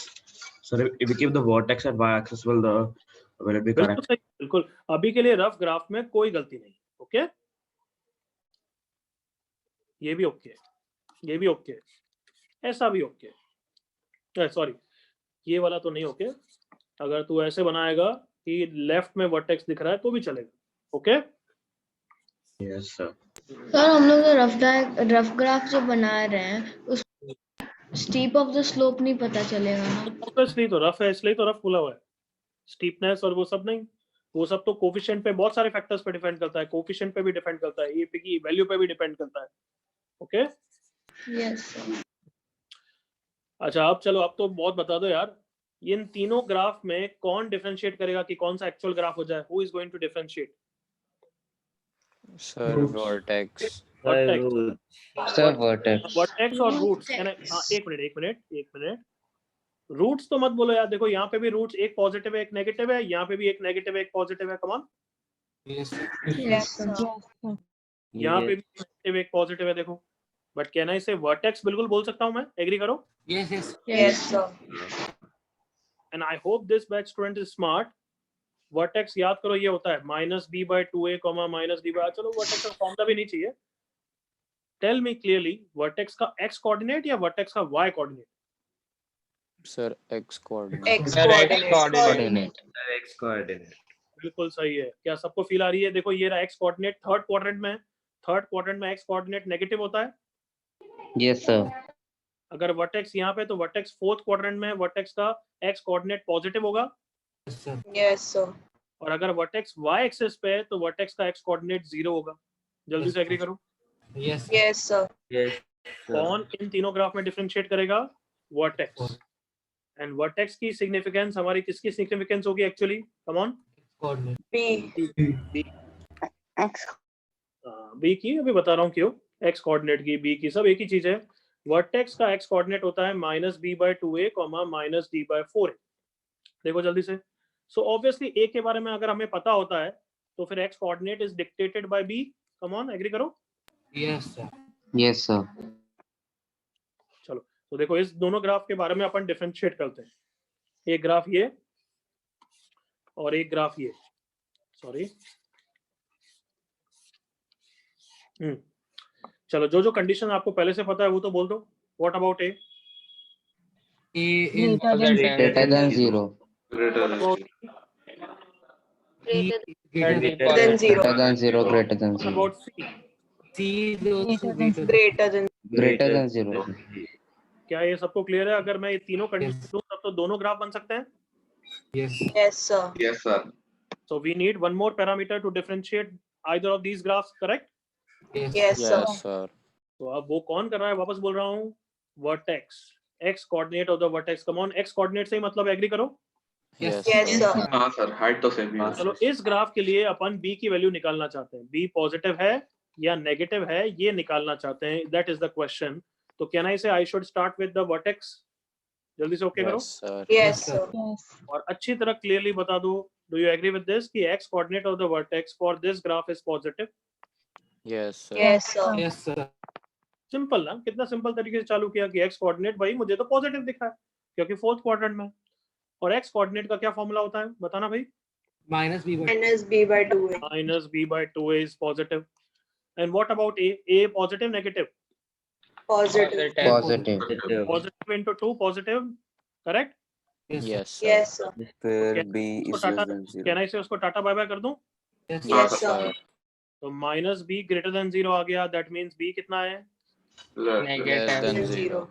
sir, if we keep the vertex at y-axis, will it be बिल्कुल correct? सही, बिल्कुल। अभी के लिए रफ ग्राफ में कोई गलती नहीं। ओके, ये भी ओके, ये भी ओके, ऐसा भी ओके। सॉरी, ये वाला तो नहीं ओके। अगर तू ऐसे बनाएगा कि लेफ्ट में वर्टेक्स दिख रहा है तो भी चलेगा। Okay Yes, sir. सर हम लोग जो रफ ग्राफ जो बना रहे हैं उस स्टीप ऑफ द स्लोप नहीं पता चलेगा ना? ऑब्वियसली तो रफ है, इसलिए तो रफ बोला हुआ है। स्टीपनेस और वो सब नहीं। वो सब तो कोफिशिएंट पे बहुत सारे फैक्टर्स पे डिपेंड करता है, कोफिशिएंट पे भी डिपेंड करता है, ए पी की वैल्यू पे भी डिपेंड करता है। Okay Yes, sir. अच्छा, अब चलो, अब तो बहुत बता दो यार, इन तीनों ग्राफ में कौन डिफरेंशिएट करेगा कि कौन सा एक्चुअल ग्राफ हो जाए? Who is going to differentiate? Sir Roots. Vertex sir vertex vertex और रूट्स। कैन आई, एक मिनट, रूट्स तो मत बोलो यार। देखो यहाँ पे भी रूट्स, एक पॉजिटिव है एक नेगेटिव है, यहाँ पे भी एक नेगेटिव है एक पॉजिटिव है। Come on, Yes. Yes, sir. यहाँ पे भी नेगेटिव एक पॉजिटिव है, देखो। बट कैन आई से वर्टेक्स? बिल्कुल बोल सकता हूँ मैं, एग्री करो। Yes. Yes. Yes, sir. And I hope this batch student is smart. Vertex याद करो, ये होता है minus B by two A comma minus D by, चलो वर्टेक्स का फॉर्मूला भी नहीं चाहिए। टेल मी क्लियरली, वर्टेक्स का एक्स कोऑर्डिनेट या वर्टेक्स का Y coordinate? Sir x coordinate. X coordinate X coordinate. बिल्कुल सही है। क्या सबको फील आ रही है? देखो ये रहा एक्स कोऑर्डिनेट, थर्ड क्वाड्रेंट में, थर्ड क्वाड्रेंट में एक्स कोऑर्डिनेट नेगेटिव होता है। यस सर अगर वर्टेक्स यहाँ पे, तो वर्टेक्स फोर्थ क्वाड्रेंट में वर्टेक्स का एक्स कोऑर्डिनेट पॉजिटिव होगा। Yes, sir. Yes, sir. और अगर वर्टेक्स वाई एक्सिस पे है तो वर्टेक्स का एक्स कोऑर्डिनेट 0 होगा। जल्दी से एग्री करो। Yes. Yes, sir. कौन इन तीनों ग्राफ में डिफरेंशिएट करेगा? वर्टेक्स। एंड वर्टेक्स की सिग्निफिकेंस हमारी किसकी सिग्निफिकेंस होगी actually? Come on, Coordinate. B. B की अभी बता रहा हूँ क्यों। एक्स कोऑर्डिनेट की, बी की, सब एक ही चीज है। वर्टेक्स का एक्स कोऑर्डिनेट होता है minus B by two A comma minus D by four A. देखो जल्दी से। सो ऑब्वियसली ए के बारे में अगर हमें पता होता है तो फिर X coordinate is dictated by B. Come on, agree करो। Yes, sir. यस सर चलो, तो देखो इस दोनों ग्राफ के बारे में अपन डिफरेंशिएट करते हैं। एक ग्राफ ये और एक ग्राफ ये, सॉरी। चलो, जो जो कंडीशन आपको पहले से पता है वो तो बोल दो। What about A? A is greater than zero Greater than zero. E Greater than zero. Greater than zero greater than zero about C? C is also greater. Greater than. Greater than zero क्या ये सबको क्लियर है? अगर मैं ये तीनों कंडीशन दूं तब तो दोनों ग्राफ बन सकते हैं। Yes. Yes, sir. Yes, sir. So we need one more parameter to differentiate either of these graphs, correct? Yes. Yes, sir. Yes sir. तो अब वो कौन कर रहा है? वापस बोल रहा हूँ, vertex, x coordinate of the vertex. Come on, x coordinate से ही मतलब एग्री करो। Yes. Yes, sir. हाँ सर, हाइट तो सेम ही है। चलो, इस ग्राफ के लिए अपन बी की वैल्यू निकालना चाहते हैं। बी पॉजिटिव है या नेगेटिव है, ये निकालना चाहते हैं। That is the question. तो कैन आई से I should start with the vertex? जल्दी से ओके करो यस सर। Yes, sir. और अच्छी तरह क्लियरली बता दो, do you agree with this कि x coordinate of the vertex for this graph is positive? Yes sir. Yes, sir. Yes, sir. Simple ना, कितना सिंपल तरीके से चालू किया कि एक्स कोऑर्डिनेट भाई मुझे तो पॉजिटिव दिखा है क्योंकि फोर्थ क्वाड्रेंट में। और एक्स कोऑर्डिनेट का क्या फॉर्मूला होता है बताना भाई? Minus B by Minus B by 2A. Minus B by two A is positive. And what about A? A positive negative? Positive. Positive positive into 2 positive, correct? Yes, sir. Yes sir. Yes, sir. फिर B is tata, less than can zero. I say उसको टाटा बाय बाय कर दूं? Yes, हाँ Yes, सर। sir. तो माइनस बी ग्रेटर देन 0 आ गया। दैट मींस बी कितना है? Less than Than zero. zero.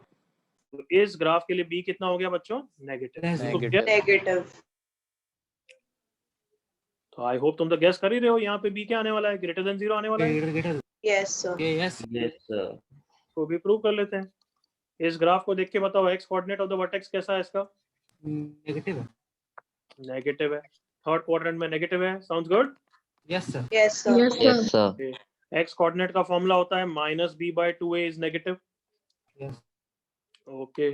तो इस ग्राफ के लिए बी कितना हो गया बच्चों? नेगेटिव। Yes, negative. Negative. तो आई होप तुम तो गैस कर ही रहे हो, यहाँ पे बी क्या आने वाला है? ग्रेटर देन 0 आने वाला है। greater. Yes, sir. Okay, yes. तो भी प्रूव कर लेते हैं। इस ग्राफ को देख के बताओ, x coordinate of the vertex कैसा है इसका? Negative. नेगेटिव है। थर्ड क्वाड्रेंट में नेगेटिव है। Sounds good. Yes, sir. Yes, sir. Yes sir x coordinate का फॉर्मूला होता है minus B by two A is negative. Yes. Okay,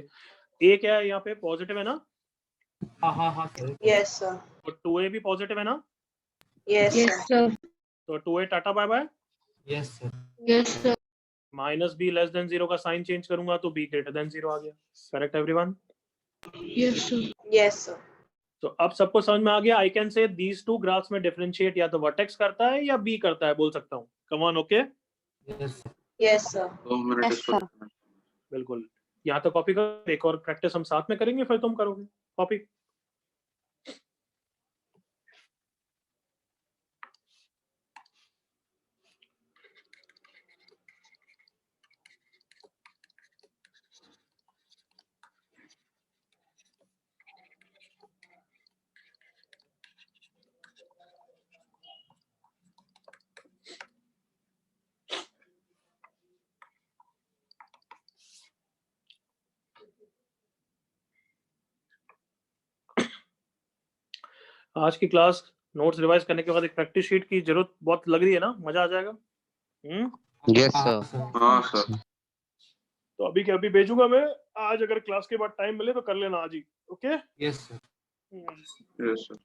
A क्या है यहाँ पे? पॉजिटिव है ना? Ha. Yes, sir. तो टू ए भी पॉजिटिव है ना? Yes, Yes, sir. sir. तो two A tata bye bye. Yes, sir. Yes, sir. Minus B less than 0 का साइन चेंज करूंगा तो बी ग्रेटर देन 0 आ गया। Correct everyone? Yes, sir. Yes, sir. तो अब सबको समझ में आ गया। I can say these two graphs में डिफरेंशिएट या तो वर्टेक्स करता है या बी करता है, बोल सकता हूँ। Come on, okay? Yes, sir. Yes, sir. 2 minute इसको। बिल्कुल। यहाँ तो कॉपी कर, एक और प्रैक्टिस हम साथ में करेंगे, फिर तुम करोगे कॉपी। आज की क्लास नोट्स रिवाइज करने के बाद एक प्रैक्टिस शीट की जरूरत बहुत लग रही है ना, मजा आ जाएगा। Yes sir. हाँ सर। तो अभी के अभी भेजूंगा मैं, आज अगर क्लास के बाद टाइम मिले तो कर लेना आज ही, okay? Yes sir. Yes sir.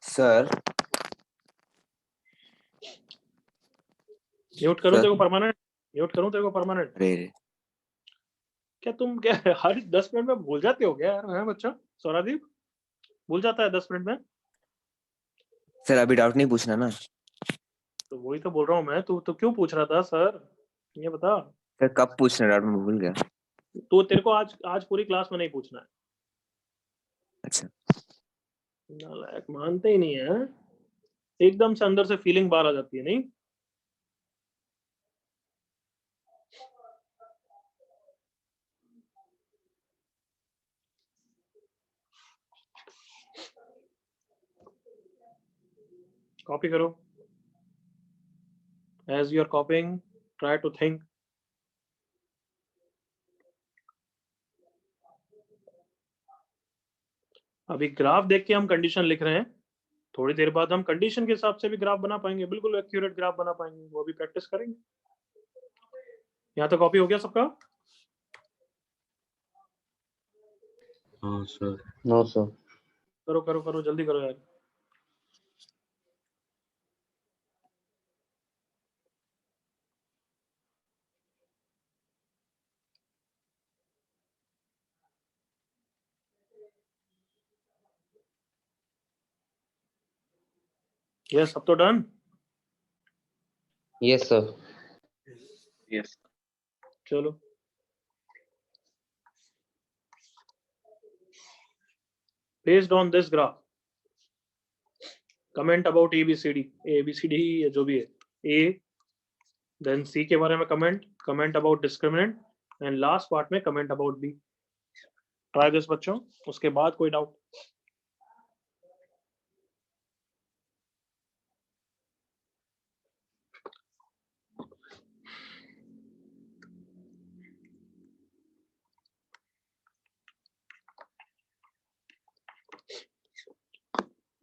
Sir mute करूं सर। तेरे को परमानेंट? म्यूट करूं तेरे को परमानेंट? अरे रे क्या तुम क्या हर 10 मिनट में भूल जाते हो क्या यार? है बच्चा सौरादीप भूल जाता है 10 मिनट में? सर अभी डाउट नहीं पूछना ना। तो वही तो बोल रहा हूँ मैं, तू तो क्यों पूछ रहा था सर, ये बता। सर कब पूछना, डाउट में भूल गया। तो तेरे को आज पूरी क्लास में नहीं पूछना है। अच्छा नालायक, मानते ही नहीं है, एकदम से अंदर से फीलिंग बाहर आ जाती है नहीं। कॉपी करो। As you are copying, try to think. अभी ग्राफ देख के हम कंडीशन लिख रहे हैं, थोड़ी देर बाद हम कंडीशन के हिसाब से भी ग्राफ बना पाएंगे, बिल्कुल एक्यूरेट ग्राफ बना पाएंगे, वो भी प्रैक्टिस करेंगे। यहाँ तक कॉपी हो गया सबका? हाँ सर। No sir. करो करो करो, जल्दी करो यार। यस, सब तो डन? Yes sir. यस। चलो based on this graph comment about ABCD या जो भी है, A then C के बारे में comment about discriminant and last part में comment about B। try this बच्चों, उसके बाद कोई डाउट?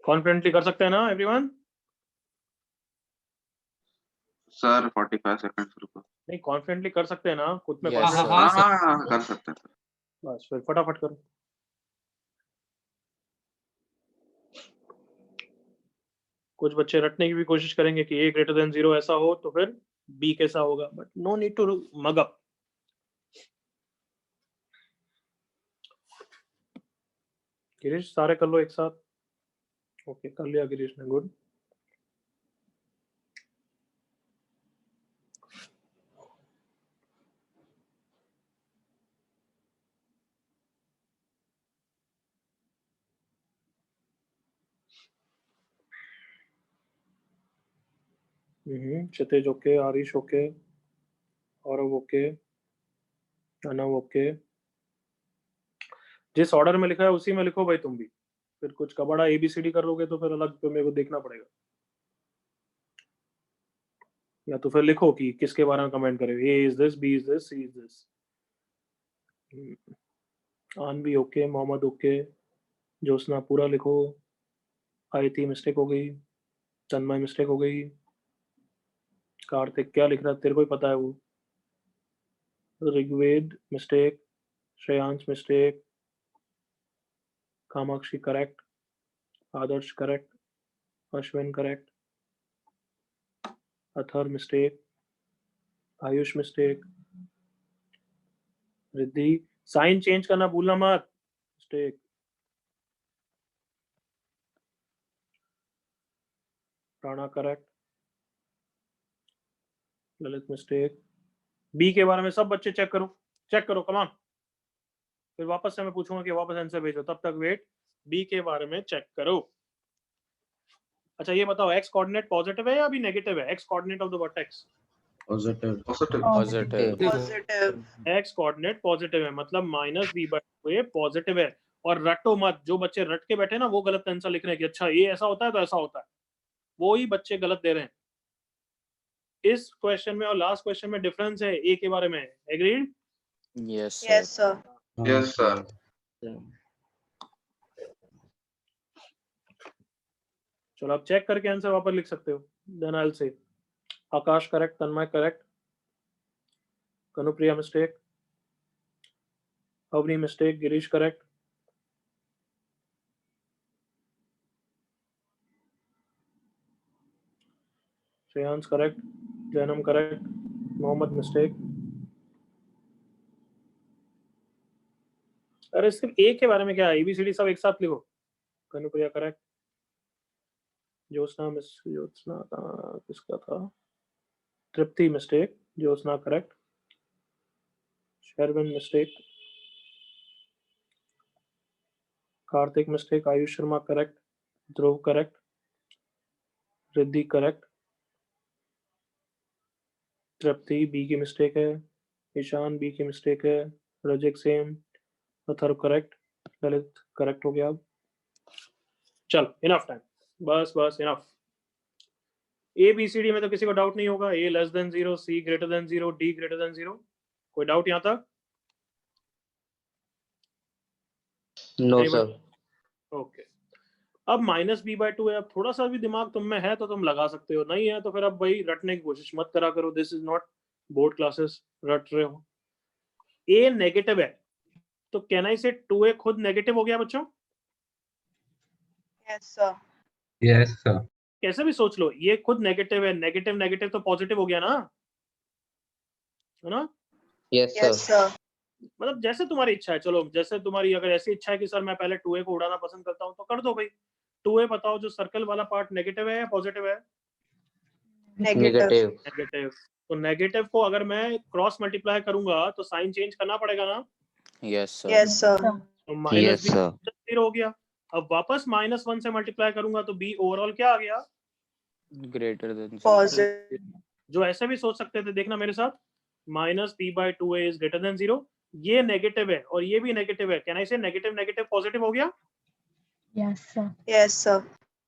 कॉन्फिडेंटली कर सकते हैं ना एवरीवन? सर 45 सेकंड्स रुको। नहीं, कॉन्फिडेंटली कर सकते हैं ना खुद में? Yes, confidence? हाँ कर सकते हैं सर। बस फिर फटाफट करो। कुछ बच्चे रटने की भी कोशिश करेंगे कि a greater than 0 ऐसा हो तो फिर b कैसा होगा, but no need to mug up. Girish सारे कर लो एक साथ। ओके कर लिया गिरीश ने, गुड। क्षितिज okay, Aarish okay, औरव okay, Anav okay. जिस ऑर्डर में लिखा है उसी में लिखो भाई तुम भी, फिर कुछ कबड़ा ABCD कर लोगे तो फिर अलग तो मेरे को देखना पड़ेगा। या तो फिर लिखो कि किसके बारे में कमेंट करें, A is this, B is this, C is this। Aanvi okay, Mohammad okay, Jyotsna पूरा लिखो, आयती मिस्टेक हो गई, तन्मय मिस्टेक हो गई, कार्तिक क्या लिख रहा है तेरे को ही पता है वो, Rigved mistake, Shreyansh mistake, Kamakshi correct, Adarsh correct, Ashwin correct, Athar mistake, Ayush mistake, Riddhi sign change करना भूलना मत, mistake, Rana correct, Lalit mistake. B के बारे में सब बच्चे चेक करो कमान, फिर वापस से मैं पूछूंगा कि वापस आंसर भेजो, तब तक वेट। बी के बारे में चेक करो। अच्छा ये बताओ, एक्स कोऑर्डिनेट पॉजिटिव है या अभी नेगेटिव है? X coordinate of the vertex Positive. Positive Positive. X coordinate positive है, मतलब minus B by two A positive है। और रटो मत, जो बच्चे रट के बैठे ना वो गलत आंसर लिख रहे हैं कि अच्छा ये ऐसा होता है तो ऐसा होता है, वो ही बच्चे गलत दे रहे हैं। इस क्वेश्चन में और लास्ट क्वेश्चन में डिफरेंस है ए के बारे में, agreed? Yes Yes, sir. Yes, sir. चलो आप चेक करके आंसर वापस लिख सकते हो। Then I will say Aakash correct, Tanmay correct, Kanupriya mistake, Avni mistake, Girish correct, Shreyansh correct, Jainam correct, Mohammad mistake. अरे सिर्फ ए के बारे में क्या है, एबीसीडी सब एक साथ लिखो। कनुप्रिया करेक्ट, ज्योत्सना ज्योत्सना का किसका था, Tripti mistake, Jyotsna correct, Sharvin mistake, Kartik mistake, Ayush Sharma correct, Dhruv correct, Riddhi correct, Tripti B की मिस्टेक है, ईशान बी की मिस्टेक है, Razik same, Atharva correct, Lalit correct हो गया। अब चलो इनफ टाइम, बस बस enough. A B C D में तो किसी को डाउट नहीं होगा, A less than 0, C greater than 0, D greater than 0, कोई डाउट यहाँ तक? No sir. ओके, अब माइनस बी बाई टू है। अब थोड़ा सा भी दिमाग तुम में है तो तुम लगा सकते हो, नहीं है तो फिर अब भाई रटने की कोशिश मत करा करो। This is not board classes, रट रहे हो। ए नेगेटिव है तो कैन आई से 2a खुद नेगेटिव हो गया बच्चों? Yes, sir. Yes, sir. कैसे भी सोच लो, ये खुद नेगेटिव है, नेगेटिव नेगेटिव तो पॉजिटिव हो गया ना, है ना? Yes Yes, sir. sir. मतलब जैसे तुम्हारी इच्छा है, चलो जैसे तुम्हारी अगर ऐसी इच्छा है कि सर मैं पहले 2a को उड़ाना पसंद करता हूँ तो कर दो भाई। 2a बताओ जो सर्कल वाला पार्ट नेगेटिव है या पॉजिटिव है? Negative. नेगेटिव। तो नेगेटिव को अगर मैं क्रॉस मल्टीप्लाई करूंगा तो साइन चेंज करना पड़ेगा ना? Yes sir Yes, sir. तो माइनस यस सर। बी 0 हो गया। अब वापस -1 से मल्टीप्लाई करूंगा तो बी ओवरऑल क्या आ गया? Greater than Positive. जो ऐसे भी सोच सकते थे, देखना मेरे साथ, minus B by 2a is greater than 0। ये नेगेटिव है और ये भी नेगेटिव है, कैन आई से नेगेटिव नेगेटिव पॉजिटिव हो गया? Yes, sir. Yes, sir.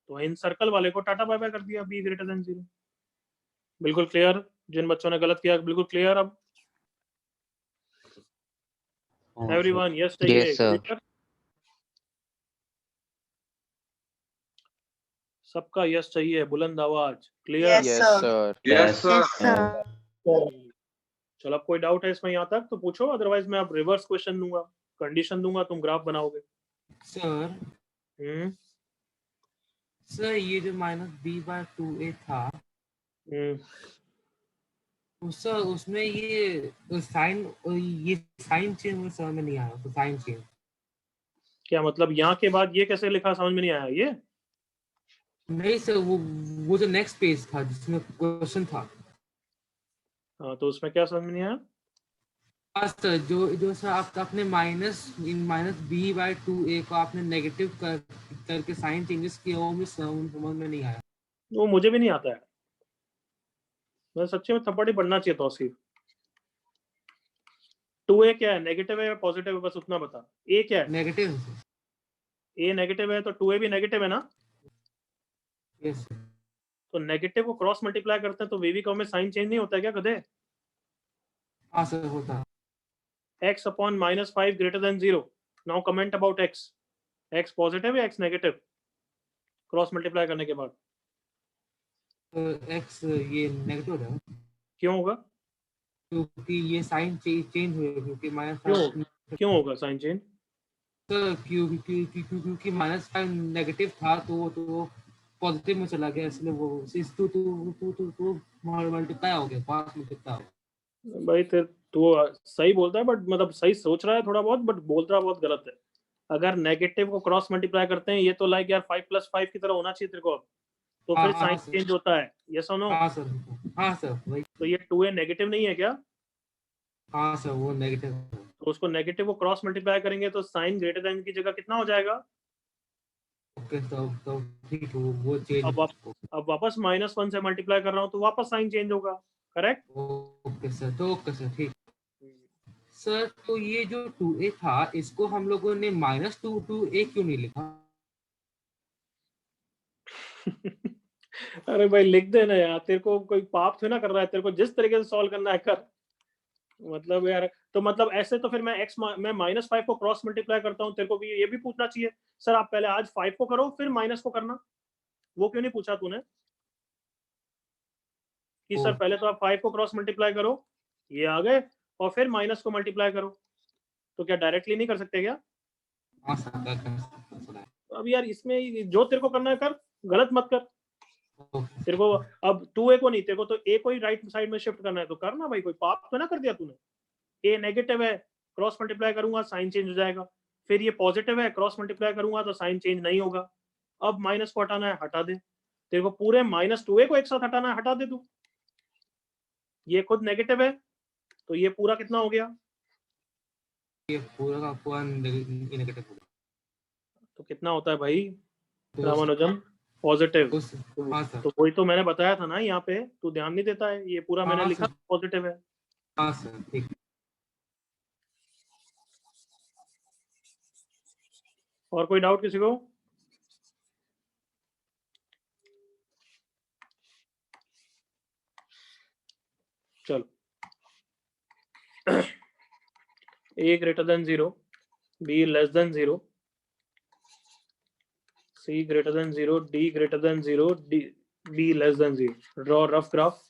तो इन सर्कल वाले को टाटा बाय बाय कर दिया, बी ग्रेटर देन 0। बिल्कुल क्लियर? जिन बच्चों ने गलत किया बिल्कुल क्लियर? अब एवरीवन यस चाहिए? Yes, sir. Clear? सबका यस चाहिए, बुलंद आवाज, clear? Yes, yes sir. Sir Yes, sir. चलो अब कोई डाउट है इसमें यहाँ तक तो पूछो, अदरवाइज मैं अब रिवर्स क्वेश्चन दूंगा, कंडीशन दूंगा, तुम ग्राफ बनाओगे। सर सर ये जो -b/2a था सर उसमें ये साइन चेंज मुझे समझ में नहीं आया। तो साइन चेंज क्या मतलब, यहाँ के बाद ये कैसे लिखा, समझ में नहीं आया? ये नहीं सर, वो जो नेक्स्ट पेज था जिसमें क्वेश्चन था। हाँ तो उसमें क्या समझ में नहीं आया? हाँ सर, जो सर आपने -b/2a को आपने नेगेटिव करके साइन चेंजेस किए, वो मुझे समझ में नहीं आया। वो मुझे भी नहीं आता है, मैं सच्ची में थप्पड़ ही पढ़ना चाहिए था सिर्फ। 2a क्या है, नेगेटिव है या पॉजिटिव है, बस उतना बता। a क्या है? नेगेटिव। a नेगेटिव है तो 2a भी नेगेटिव है ना? यस। तो नेगेटिव को क्रॉस मल्टीप्लाई करते हैं तो वेवी में साइन चेंज नहीं होता है क्या गधे? हाँ सर होता है। x upon -5 greater than 0. Now comment about x. x positive या x नेगेटिव क्रॉस मल्टीप्लाई करने के बाद? x ये नेगेटिव हो जाएगा। क्यों होगा? क्योंकि ये साइन चेंज हुए, क्योंकि क्यों होगा साइन चेंज? सर क्योंकि -5 नेगेटिव था तो पॉजिटिव में चला गया, इसलिए वो तो मल्टीप्लाई हो गया, पास मल्टीप्लाई हो गया। भाई तू सही बोलता है, बट मतलब सही सोच रहा है थोड़ा बहुत, बट बोल रहा बहुत गलत है। अगर नेगेटिव को क्रॉस मल्टीप्लाई करते हैं, ये तो लाइक यार 5 + 5 की तरह होना चाहिए तेरे को अब, तो फिर साइन चेंज होता है। यस और नो? हाँ सर वही। तो ये 2a नेगेटिव नहीं है क्या? हाँ सर वो नेगेटिव। तो उसको नेगेटिव को क्रॉस मल्टीप्लाई करेंगे तो साइन ग्रेटर देन की जगह कितना हो जाएगा? ओके तो ठीक है, वो चेंज। अब वापस -1 से मल्टीप्लाई कर रहा हूँ तो वापस साइन चेंज होगा। करेक्ट? ओके सर, तो ओके सर, ठीक सर। तो ये जो 2a था, इसको हम लोगों ने -2a क्यों नहीं लिखा? अरे भाई लिख देना यार, तेरे को कोई पाप थोड़ी ना कर रहा है, तेरे को जिस तरीके से सॉल्व करना है कर। मतलब यार, तो मतलब ऐसे तो फिर मैं मैं -5 को क्रॉस मल्टीप्लाई करता हूँ, तेरे को भी ये भी पूछना चाहिए सर आप पहले आज 5 को करो फिर माइनस को करना, वो क्यों नहीं पूछा तूने कि सर पहले तो आप 5 को क्रॉस मल्टीप्लाई करो, ये आ गए, और फिर माइनस को मल्टीप्लाई करो। तो क्या डायरेक्टली नहीं कर सकते क्या? हाँ सर, अब यार इसमें जो तेरे को करना है कर, गलत मत कर। तेरे को अब 2a को नहीं, तेरे को तो a को ही राइट साइड में शिफ्ट करना है, तो करना भाई, कोई पाप तो ना कर दिया तूने। a नेगेटिव है, क्रॉस मल्टीप्लाई करूंगा साइन चेंज हो जाएगा, फिर ये पॉजिटिव है, क्रॉस मल्टीप्लाई करूंगा तो साइन चेंज नहीं होगा। अब माइनस को हटाना है, हटा दे। तेरे को पूरे -2a को एक साथ हटाना है, हटा दे तू। ये खुद नेगेटिव है, तो ये पूरा कितना हो गया? ये पूरा का पूरा नेगेटिव हो गया। तो कितना होता है भाई रामानुजम? पॉजिटिव। तो वही तो मैंने बताया था ना, यहाँ पे तू ध्यान नहीं देता है, ये पूरा मैंने लिखा पॉजिटिव है। हाँ सर, ठीक। और कोई डाउट किसी को? चलो a greater than 0, b less than 0, c greater than 0, d greater than 0, b less than 0. Draw a rough graph.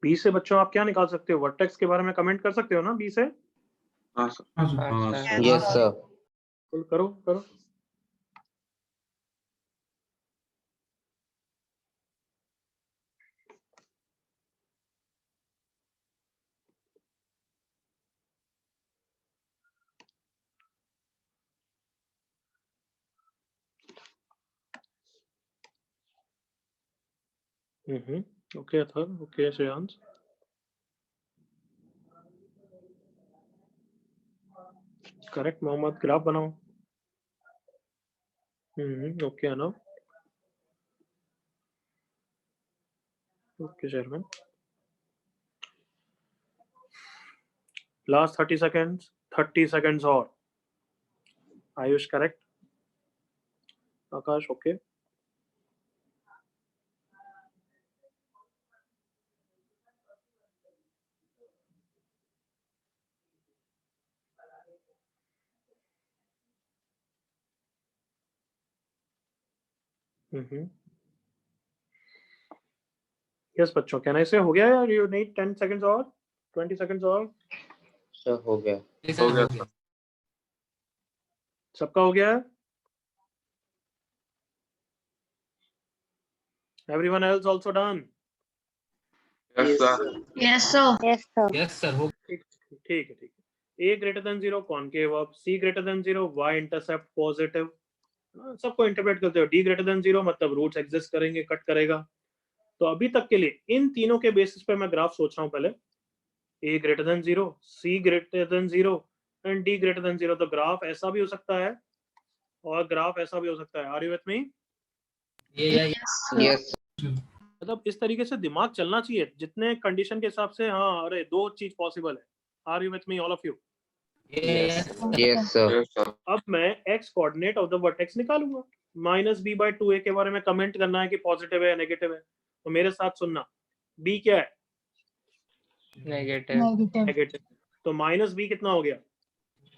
B से बच्चों आप क्या निकाल सकते हो? वर्टेक्स के बारे में कमेंट कर सकते हो ना बी से? हाँ सर। Yes sir. करो करो। Okay Athar, okay Shreyansh. Correct Mohammad, graph बनाओ। Okay Anav, okay Sharman. Last 30 seconds, 30 seconds और। Ayush correct, Akash okay. Yes बच्चों, कैन आई से हो गया यार? यू नीड 10 seconds और 20 seconds और? सर हो गया। हो गया सर। सबका हो गया है? Everyone else also done? Yes sir. Yes, sir. Yes sir, हो ठीक है। a greater than 0 concave अब, c greater than 0 y intercept positive, सबको इंटरप्रेट करते हो। d greater than 0 मतलब रूट्स एग्जिस्ट करेंगे, कट करेगा। तो अभी तक के लिए इन तीनों के बेसिस पे मैं ग्राफ सोच रहा हूं पहले, a greater than 0, c greater than 0 and d greater than 0। तो ग्राफ ऐसा भी हो सकता है और ग्राफ ऐसा भी हो सकता है। Are you with me? Yes मतलब इस तरीके से दिमाग चलना चाहिए जितने कंडीशन के हिसाब से। हाँ, अरे दो चीज पॉसिबल है। Are you with me all of you? Yes sir अब मैं x coordinate of the vertex निकालूंगा। -b/2a के बारे में कमेंट करना है कि पॉजिटिव है या नेगेटिव है। तो मेरे साथ सुनना, b क्या है? नेगेटिव। तो -b कितना हो गया?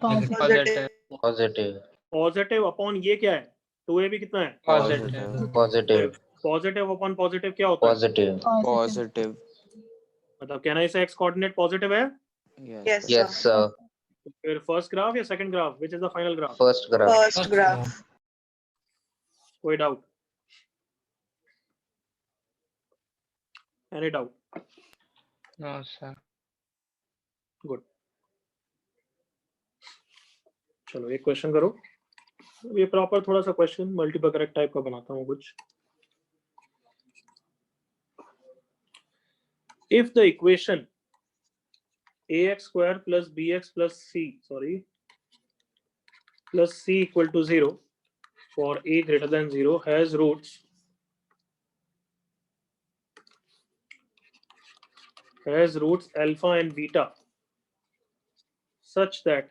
Positive. पॉजिटिव पॉजिटिव अपॉन ये क्या है? 2a भी कितना है? पॉजिटिव पॉजिटिव अपॉन पॉजिटिव क्या होता है? Positive positive. मतलब कहना इसे x कोऑर्डिनेट पॉजिटिव है। Yes, yes sir. सर तो फिर फर्स्ट ग्राफ या second graph, which is the final graph? First graph First graph. कोई doubt? Any doubt? No, sir. Good. चलो एक क्वेश्चन करो। ये प्रॉपर थोड़ा सा क्वेश्चन मल्टीपल करेक्ट टाइप का बनाता हूँ कुछ। If the equation ax² plus bx plus c plus c equal to 0 for a greater than 0 has roots alpha and beta such that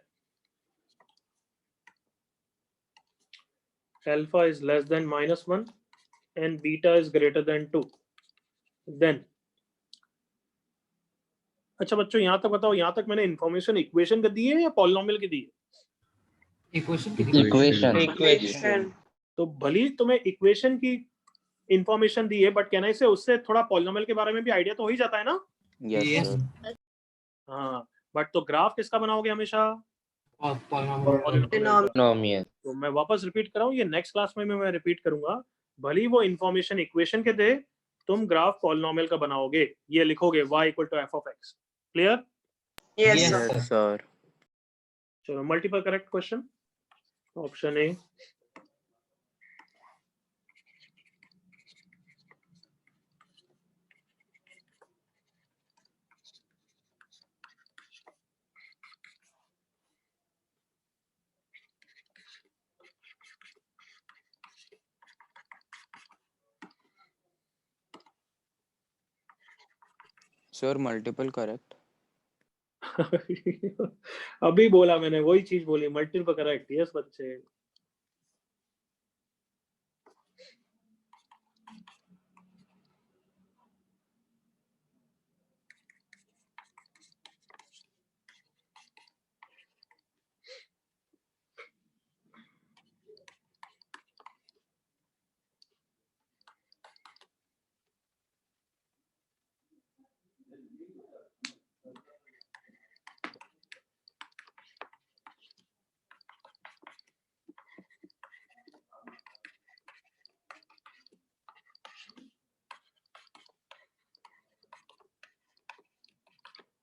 alpha is less than -1 and beta is greater than 2, then अच्छा बच्चों यहाँ तक बताओ, यहाँ तक मैंने इन्फॉर्मेशन इक्वेशन का दी है या पॉलिनोमियल की दी है? इक्वेशन तो भली तुम्हें इक्वेशन की इंफॉर्मेशन दी है, बट कहना इसे उससे थोड़ा पॉलिनोमियल के बारे में भी आइडिया तो हो ही जाता है ना? Yes sir. हाँ, बट तो ग्राफ किसका बनाओगे हमेशा? पॉलिनोमियल तो मैं वापस रिपीट कर रहा हूँ, ये नेक्स्ट क्लास में मैं रिपीट करूंगा। भली वो इंफॉर्मेशन इक्वेशन के दे, तुम ग्राफ पॉलिनोमियल का बनाओगे। ये लिखोगे y = f of x। Clear? Yes, sir. Yes sir. चलो multiple correct question, option A. Sir multiple correct. अभी बोला मैंने, वही चीज बोली, मल्टीपल करेक्ट। यस बच्चे।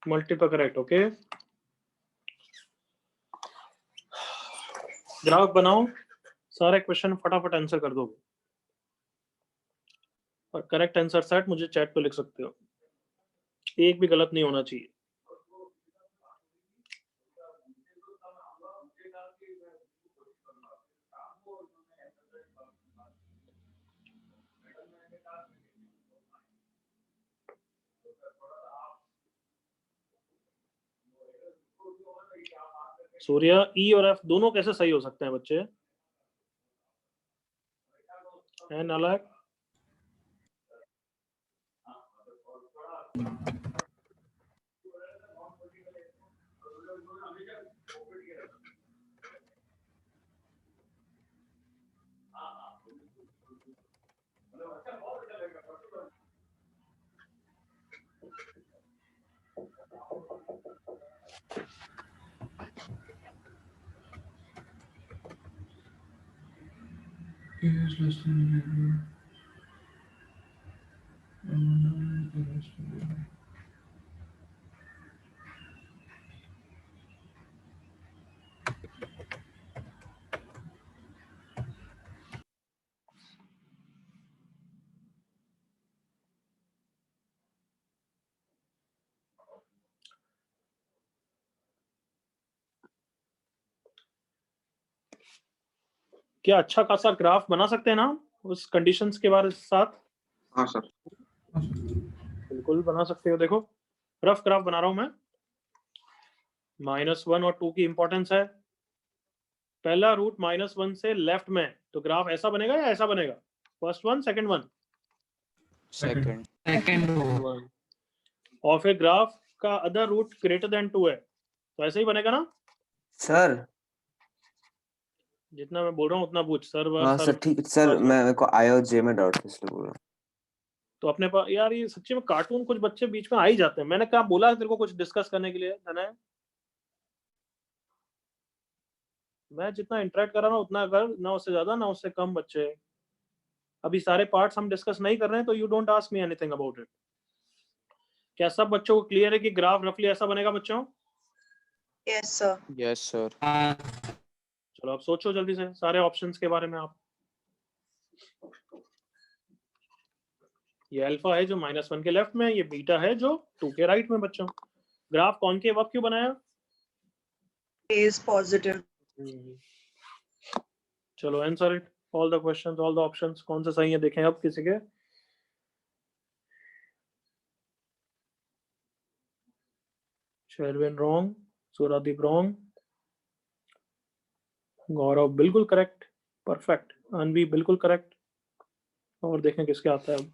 Multiple correct, okay. ग्राफ बनाओ, सारे क्वेश्चन फटाफट आंसर कर दोगे और करेक्ट आंसर सेट मुझे चैट पे लिख सकते हो। एक भी गलत नहीं होना चाहिए। सूर्या, ई और एफ दोनों कैसे सही हो सकते हैं बच्चे? है नालायक? Is less than क्या अच्छा खासा ग्राफ बना सकते हैं ना हम उस कंडीशंस के बारे साथ? हाँ सर। बिल्कुल बना सकते हो। देखो रफ ग्राफ बना रहा हूं मैं। -1 और 2 की इंपॉर्टेंस है। पहला रूट -1 से लेफ्ट में, तो ग्राफ ऐसा बनेगा या ऐसा बनेगा? First one, second one? Second. One. और फिर ग्राफ का अदर रूट ग्रेटर देन 2 है, तो ऐसे ही बनेगा ना? सर। जितना मैं बोल रहा हूँ उतना पूछ। सर हाँ सर ठीक है सर, मेरे को आयो जे में डाउट है इसलिए बोल रहा हूँ। तो अपने पास यार ये सच्ची में कार्टून कुछ बच्चे बीच में आ ही जाते हैं। मैंने कहा बोला है तेरे को कुछ डिस्कस करने के लिए, है? मैं जितना इंटरेक्ट कर रहा हूँ उतना कर, ना उससे ज्यादा ना उससे कम बच्चे। अभी सारे पार्ट्स हम डिस्कस नहीं कर रहे हैं, तो you don't ask me anything about it. क्या सब बच्चों को क्लियर है कि ग्राफ रफली ऐसा बनेगा बच्चों? Yes, sir. Yes sir. चलो अब सोचो जल्दी से सारे ऑप्शंस के बारे में आप। ये अल्फा है जो -1 के लेफ्ट में, ये बीटा है जो 2 के राइट में बच्चों। ग्राफ कॉनकेव अब क्यों बनाया? Is positive. चलो answer it, all the questions, all the options. कौन सा सही है देखें अब किसी के। शेरविन रॉन्ग, सूरादीप रॉन्ग, गौरव बिल्कुल करेक्ट, परफेक्ट, अनवी बिल्कुल करेक्ट। और देखें किसके आता है अब।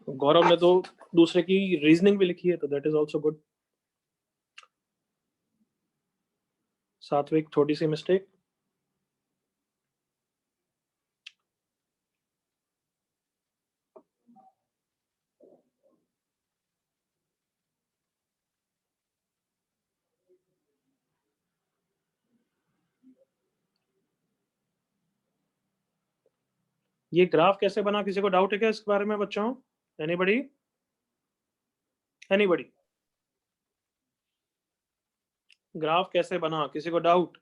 गौरव ने तो दूसरे की रीजनिंग भी लिखी है, तो दैट इज आल्सो गुड। सात्विक थोड़ी सी मिस्टेक। ये ग्राफ कैसे बना, किसी को डाउट है क्या इसके बारे में बच्चों? एनीबडी? एनीबडी? ग्राफ कैसे बना, किसी को डाउट?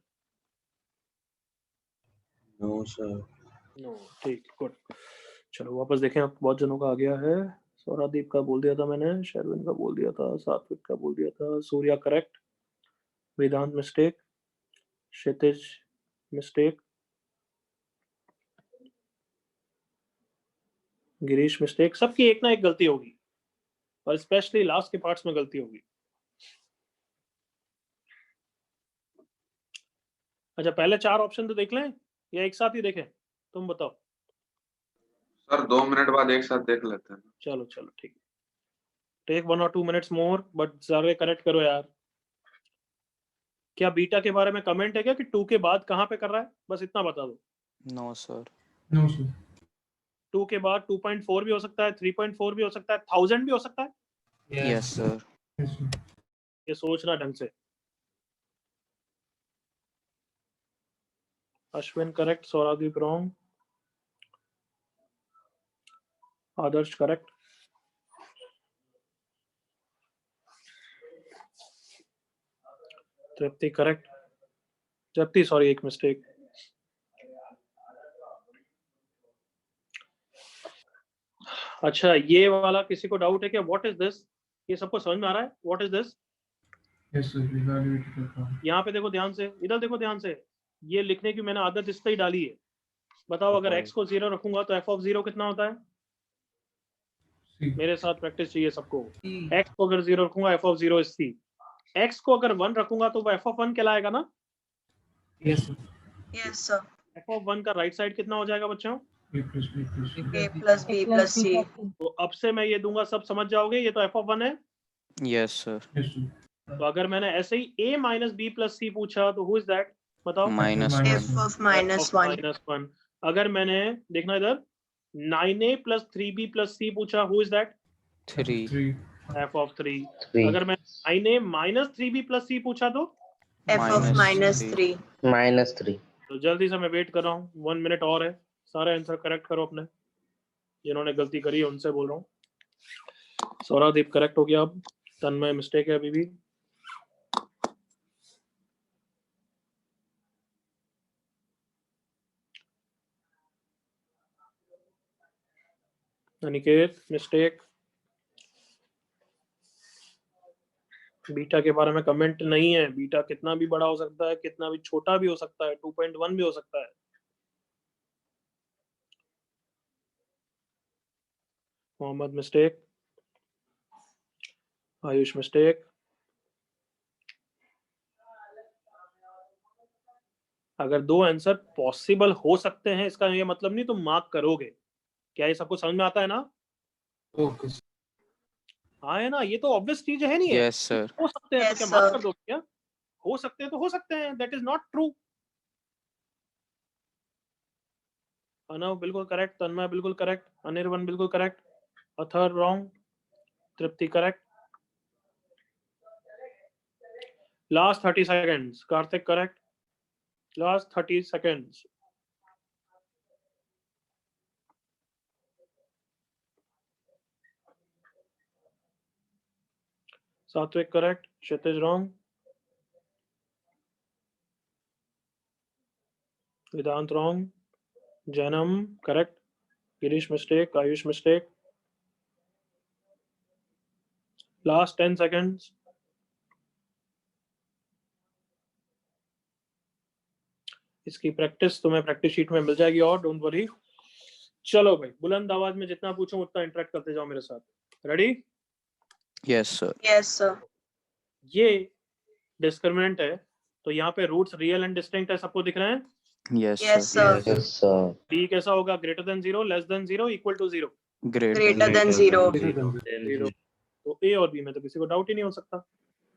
No sir. नो, ठीक, गुड। चलो वापस देखें, अब बहुत जनों का आ गया है। सौरादीप का बोल दिया था मैंने, शेरविन का बोल दिया था, सात्विक का बोल दिया था, सूर्या करेक्ट, वेदांत मिस्टेक, क्षितिज मिस्टेक, गिरीश मिस्टेक। सबकी एक ना एक गलती होगी, और स्पेशली लास्ट के पार्ट्स में गलती होगी। अच्छा पहले 4 ऑप्शन तो देख लें या एक साथ ही देखें, तुम बताओ। सर 2 मिनट बाद एक साथ देख लेते हैं। चलो चलो ठीक है, टेक 1 और 2 मिनट्स मोर, बट सारे करेक्ट करो यार। क्या बीटा के बारे में कमेंट है क्या कि 2 के बाद कहाँ पे कर रहा है? बस इतना बता दो। No sir. No sir. 2 के बाद 2.4 भी हो सकता है, 3.4 भी हो सकता है, 1000 भी हो सकता है। Yes sir. ये सोचना ढंग से। अश्विन करेक्ट, सौरादीप रॉन्ग, आदर्श करेक्ट, तृप्ति करेक्ट, तृप्ति सॉरी एक मिस्टेक। अच्छा ये वाला किसी को डाउट है क्या? What is this? ये सबको समझ में आ रहा है what is this? Yes sir, evaluated account. यहाँ पे देखो ध्यान से, इधर देखो ध्यान से। ये लिखने की मैंने आदत इस पे ही डाली है। बताओ अगर x को 0 रखूंगा तो f of 0 कितना होता है? मेरे साथ प्रैक्टिस चाहिए सबको। x को अगर 0 रखूंगा f of 0 is c। x को अगर 1 रखूंगा तो वो f of 1 कहलाएगा ना? Yes sir. Yes, sir. f of 1 का राइट साइड कितना हो जाएगा बच्चों? a plus b plus c। A plus B plus C. तो अब से मैं ये दूंगा, सब समझ जाओगे। ये तो f of 1 है। Yes sir. Yes sir. तो अगर मैंने ऐसे ही a minus b plus c पूछा तो हु इज दैट? बताओ। -1। F of -1. -1। अगर मैंने देखना इधर 9a plus 3b plus c पूछा, who is that? 3। f of 3। अगर मैं 9a minus 3b plus c पूछा तो F of -3. -3। तो जल्दी से मैं वेट कर रहा हूँ, 1 मिनट और है। सारे आंसर करेक्ट करो अपने, जिन्होंने गलती करी है उनसे बोल रहा हूँ। सौरादीप करेक्ट हो गया, अब तन्मय मिस्टेक है अभी भी। अनिकेत मिस्टेक, बीटा के बारे में कमेंट नहीं है। बीटा कितना भी बड़ा हो सकता है, कितना भी छोटा भी हो सकता है, 2.1 भी हो सकता है। Mohammad mistake, Ayush mistake. अगर दो आंसर पॉसिबल हो सकते हैं, इसका ये मतलब नहीं तुम मार्क करोगे। क्या ये सबको समझ में आता है ना? ओके हाँ है ना, ये तो ऑब्वियस चीज है नहीं है। Yes sir. हो सकते हैं तो Yes, क्या मार्क sir. कर दो क्या? हो सकते हैं तो हो सकते हैं, that is not true. Anav बिल्कुल करेक्ट, तन्मय बिल्कुल करेक्ट, अनिर्वन बिल्कुल correct, Athar wrong, Tripti correct. Last 30 seconds, Kartik correct. Last 30 seconds. Satvik correct, Kshitij wrong, Vedant wrong, Jainam correct, Girish mistake, Ayush mistake. Last 10 seconds. इसकी प्रैक्टिस तुम्हें प्रैक्टिस शीट में मिल जाएगी और डोंट वरी। चलो भाई, बुलंद आवाज में जितना पूछूं उतना इंटरेक्ट करते जाओ मेरे साथ। Ready? Yes sir. Yes, sir. ये डिस्क्रिमिनेंट है, तो यहाँ पे रूट्स रियल एंड डिस्टिंक्ट है, सबको दिख रहे हैं? Yes Yes, sir. sir. Yes, sir. D कैसा होगा? Greater than 0, less than 0, equal to 0? Greater than 0. 0। तो ए और बी में तो किसी को डाउट ही नहीं हो सकता।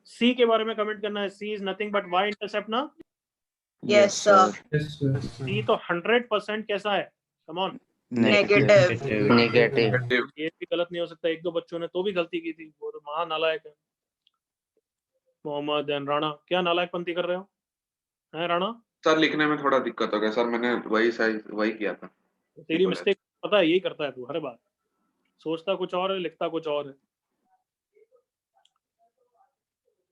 सी के बारे में कमेंट करना है। C is nothing but y intercept ना? Yes, sir. Yes, sir. C तो 100% कैसा है? Come on, Negative. Negative. ये भी गलत नहीं हो सकता। एक दो बच्चों ने तो भी गलती की थी, वो तो महा नालायक है। मोहम्मद एंड राणा, क्या नालायकपंती कर रहे हो? हैं राणा? सर लिखने में थोड़ा दिक्कत हो गया सर, मैंने वही किया था। तेरी मिस्टेक पता है, यही करता है तू हर बार। सोचता कुछ और है, लिखता कुछ और है।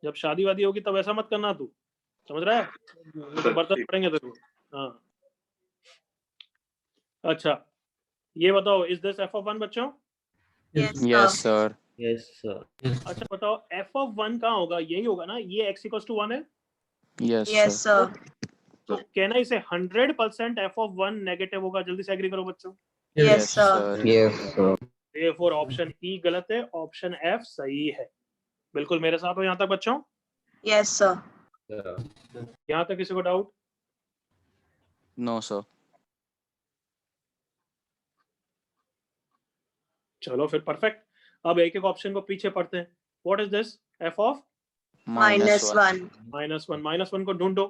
जब शादी वादी होगी तब ऐसा मत करना तू, समझ रहा है? तो बर्तन पड़ेंगे तेरे को। हाँ अच्छा, ये बताओ, इज दिस एफ ऑफ 1 बच्चों? Yes, yes sir. Sir. Yes, sir. अच्छा बताओ, एफ ऑफ 1 कहाँ होगा? यही होगा ना, ये x इक्वल्स टू 1 है। Yes Yes, sir. sir. तो कहना इसे 100% एफ ऑफ 1 नेगेटिव होगा। जल्दी से एग्री करो बच्चों। Yes, sir. Yes, sir. therefore option E गलत है, ऑप्शन एफ सही है। बिल्कुल मेरे साथ हो यहाँ तक बच्चों? Yes, sir. यहाँ तक किसी को डाउट? No sir. चलो फिर परफेक्ट। अब एक एक ऑप्शन को पीछे पढ़ते हैं। What is this? F of Minus 1. -1 को ढूंढो।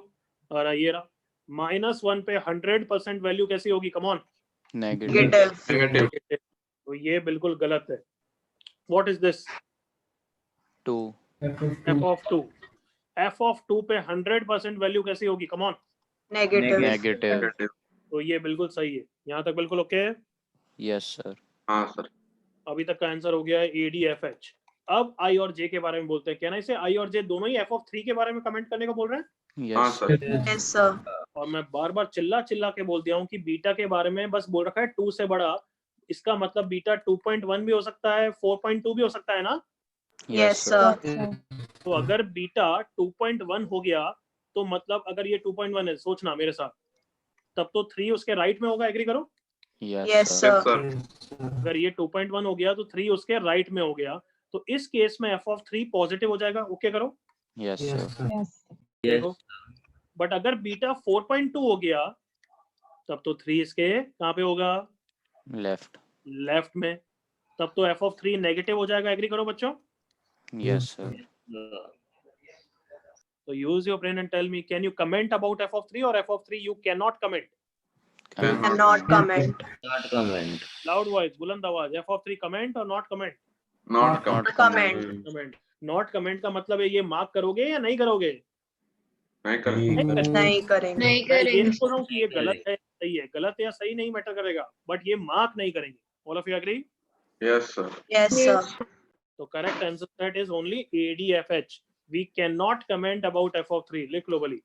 और ये रहा -1 पे 100% वैल्यू कैसी होगी? कम ऑन। Negative. तो ये बिल्कुल गलत है। What is this? 2। F of 2। F of 2 पे 100% वैल्यू कैसी होगी? कम ऑन। Negative. नेगेटिव। तो ये बिल्कुल सही है। यहाँ तक बिल्कुल ओके है? Yes sir. हाँ सर। अभी तक का आंसर हो गया है ADFH। अब आई और जे के बारे में बोलते हैं। कहना इसे आई और जे दोनों ही एफ ऑफ 3 के बारे में कमेंट करने को बोल रहे हैं? हाँ यस सर। Yes, sir. और मैं बार बार चिल्ला चिल्ला के बोल दिया हूँ कि बीटा के बारे में बस बोल रखा है 2 से बड़ा। इसका मतलब बीटा 2.1 भी हो सकता है, 4.2 भी हो सकता है ना? Yes, sir. तो अगर बीटा 2.1 हो गया तो मतलब अगर ये 2.1 है, सोचना मेरे साथ, तब तो 3 उसके राइट में होगा। एग्री करो? Yes, sir. अगर ये 2.1 हो गया तो 3 उसके राइट में हो गया। तो इस केस में एफ ऑफ 3 पॉजिटिव हो जाएगा। ओके करो। Yes sir. देखो, बट अगर बीटा 4.2 हो गया तब तो 3 इसके कहाँ पे होगा? लेफ्ट में। तब तो एफ ऑफ 3 नेगेटिव हो जाएगा। एग्री करो बच्चों? Yes sir. So use your brain and tell me, can you comment about f of 3 or f of 3 you cannot comment? Cannot comment. Not comment. Loud voice, बुलंद आवाज। f of 3 comment or not comment? Not Comment. Comment. Not comment का मतलब है ये मार्क करोगे या नहीं करोगे? नहीं कर। नहीं करेंगे. नहीं मैं ये करेंगे नहीं बोल रहा हूँ कि ये गलत है सही है। गलत या सही नहीं मैटर करेगा, बट ये मार्क नहीं करेंगे। All of you agree? Yes sir. Yes, sir. So correct answer that is only ADFH. We cannot comment about f of 3. लिख लो भली।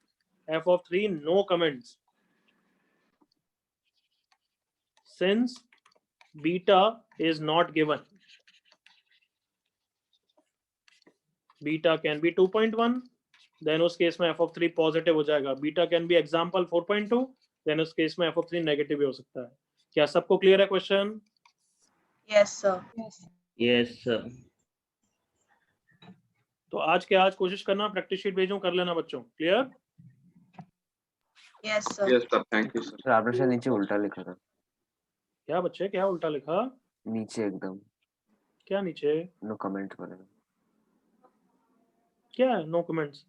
f of 3 no comments. Since beta is not given. Beta can be 2.1, then उस केस में f of 3 पॉजिटिव हो जाएगा. Beta can be example 4.2, then उस केस में f of 3 नेगेटिव भी हो सकता है. क्या सबको क्लियर है question? Yes, sir. Yes, sir. तो आज के आज कोशिश करना, प्रैक्टिस शीट भेजूं, कर लेना बच्चों. Clear? Yes, sir. Yes, sir. Thank you, sir. Sir आपने शायद नीचे उल्टा लिखा था, क्या बच्चे, क्या उल्टा लिखा? नीचे एकदम क्या नीचे? नो कमेंट करें. क्या है नो कमेंट्स?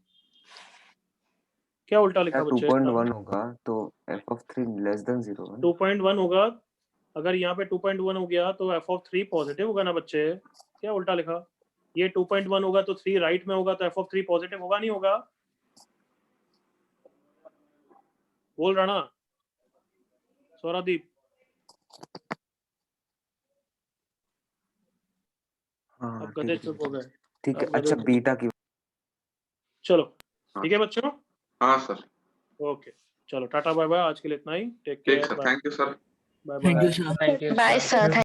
क्या उल्टा लिखा बच्चे? 2.1 होगा तो f of 3 less than 0 है. 2.1 होगा, अगर यहाँ पे 2.1 हो गया तो f of 3 पॉजिटिव होगा ना बच्चे. क्या उल्टा लिखा? ये 2.1 होगा तो 3 राइट में होगा तो f of 3 पॉजिटिव होगा नहीं होगा? बोल राणा, सौरादीप. हाँ अब गधे चुप हो गए. ठीक है. अब गधे अच्छा चुप. बीटा की चलो ठीक है बच्चों. हाँ सर. ओके चलो टाटा बाय बाय. आज के लिए इतना ही. टेक ठीक care. Sir. Thank you sir. Bye Thank bye. you, sir. Thank you, Bye, sir. sir.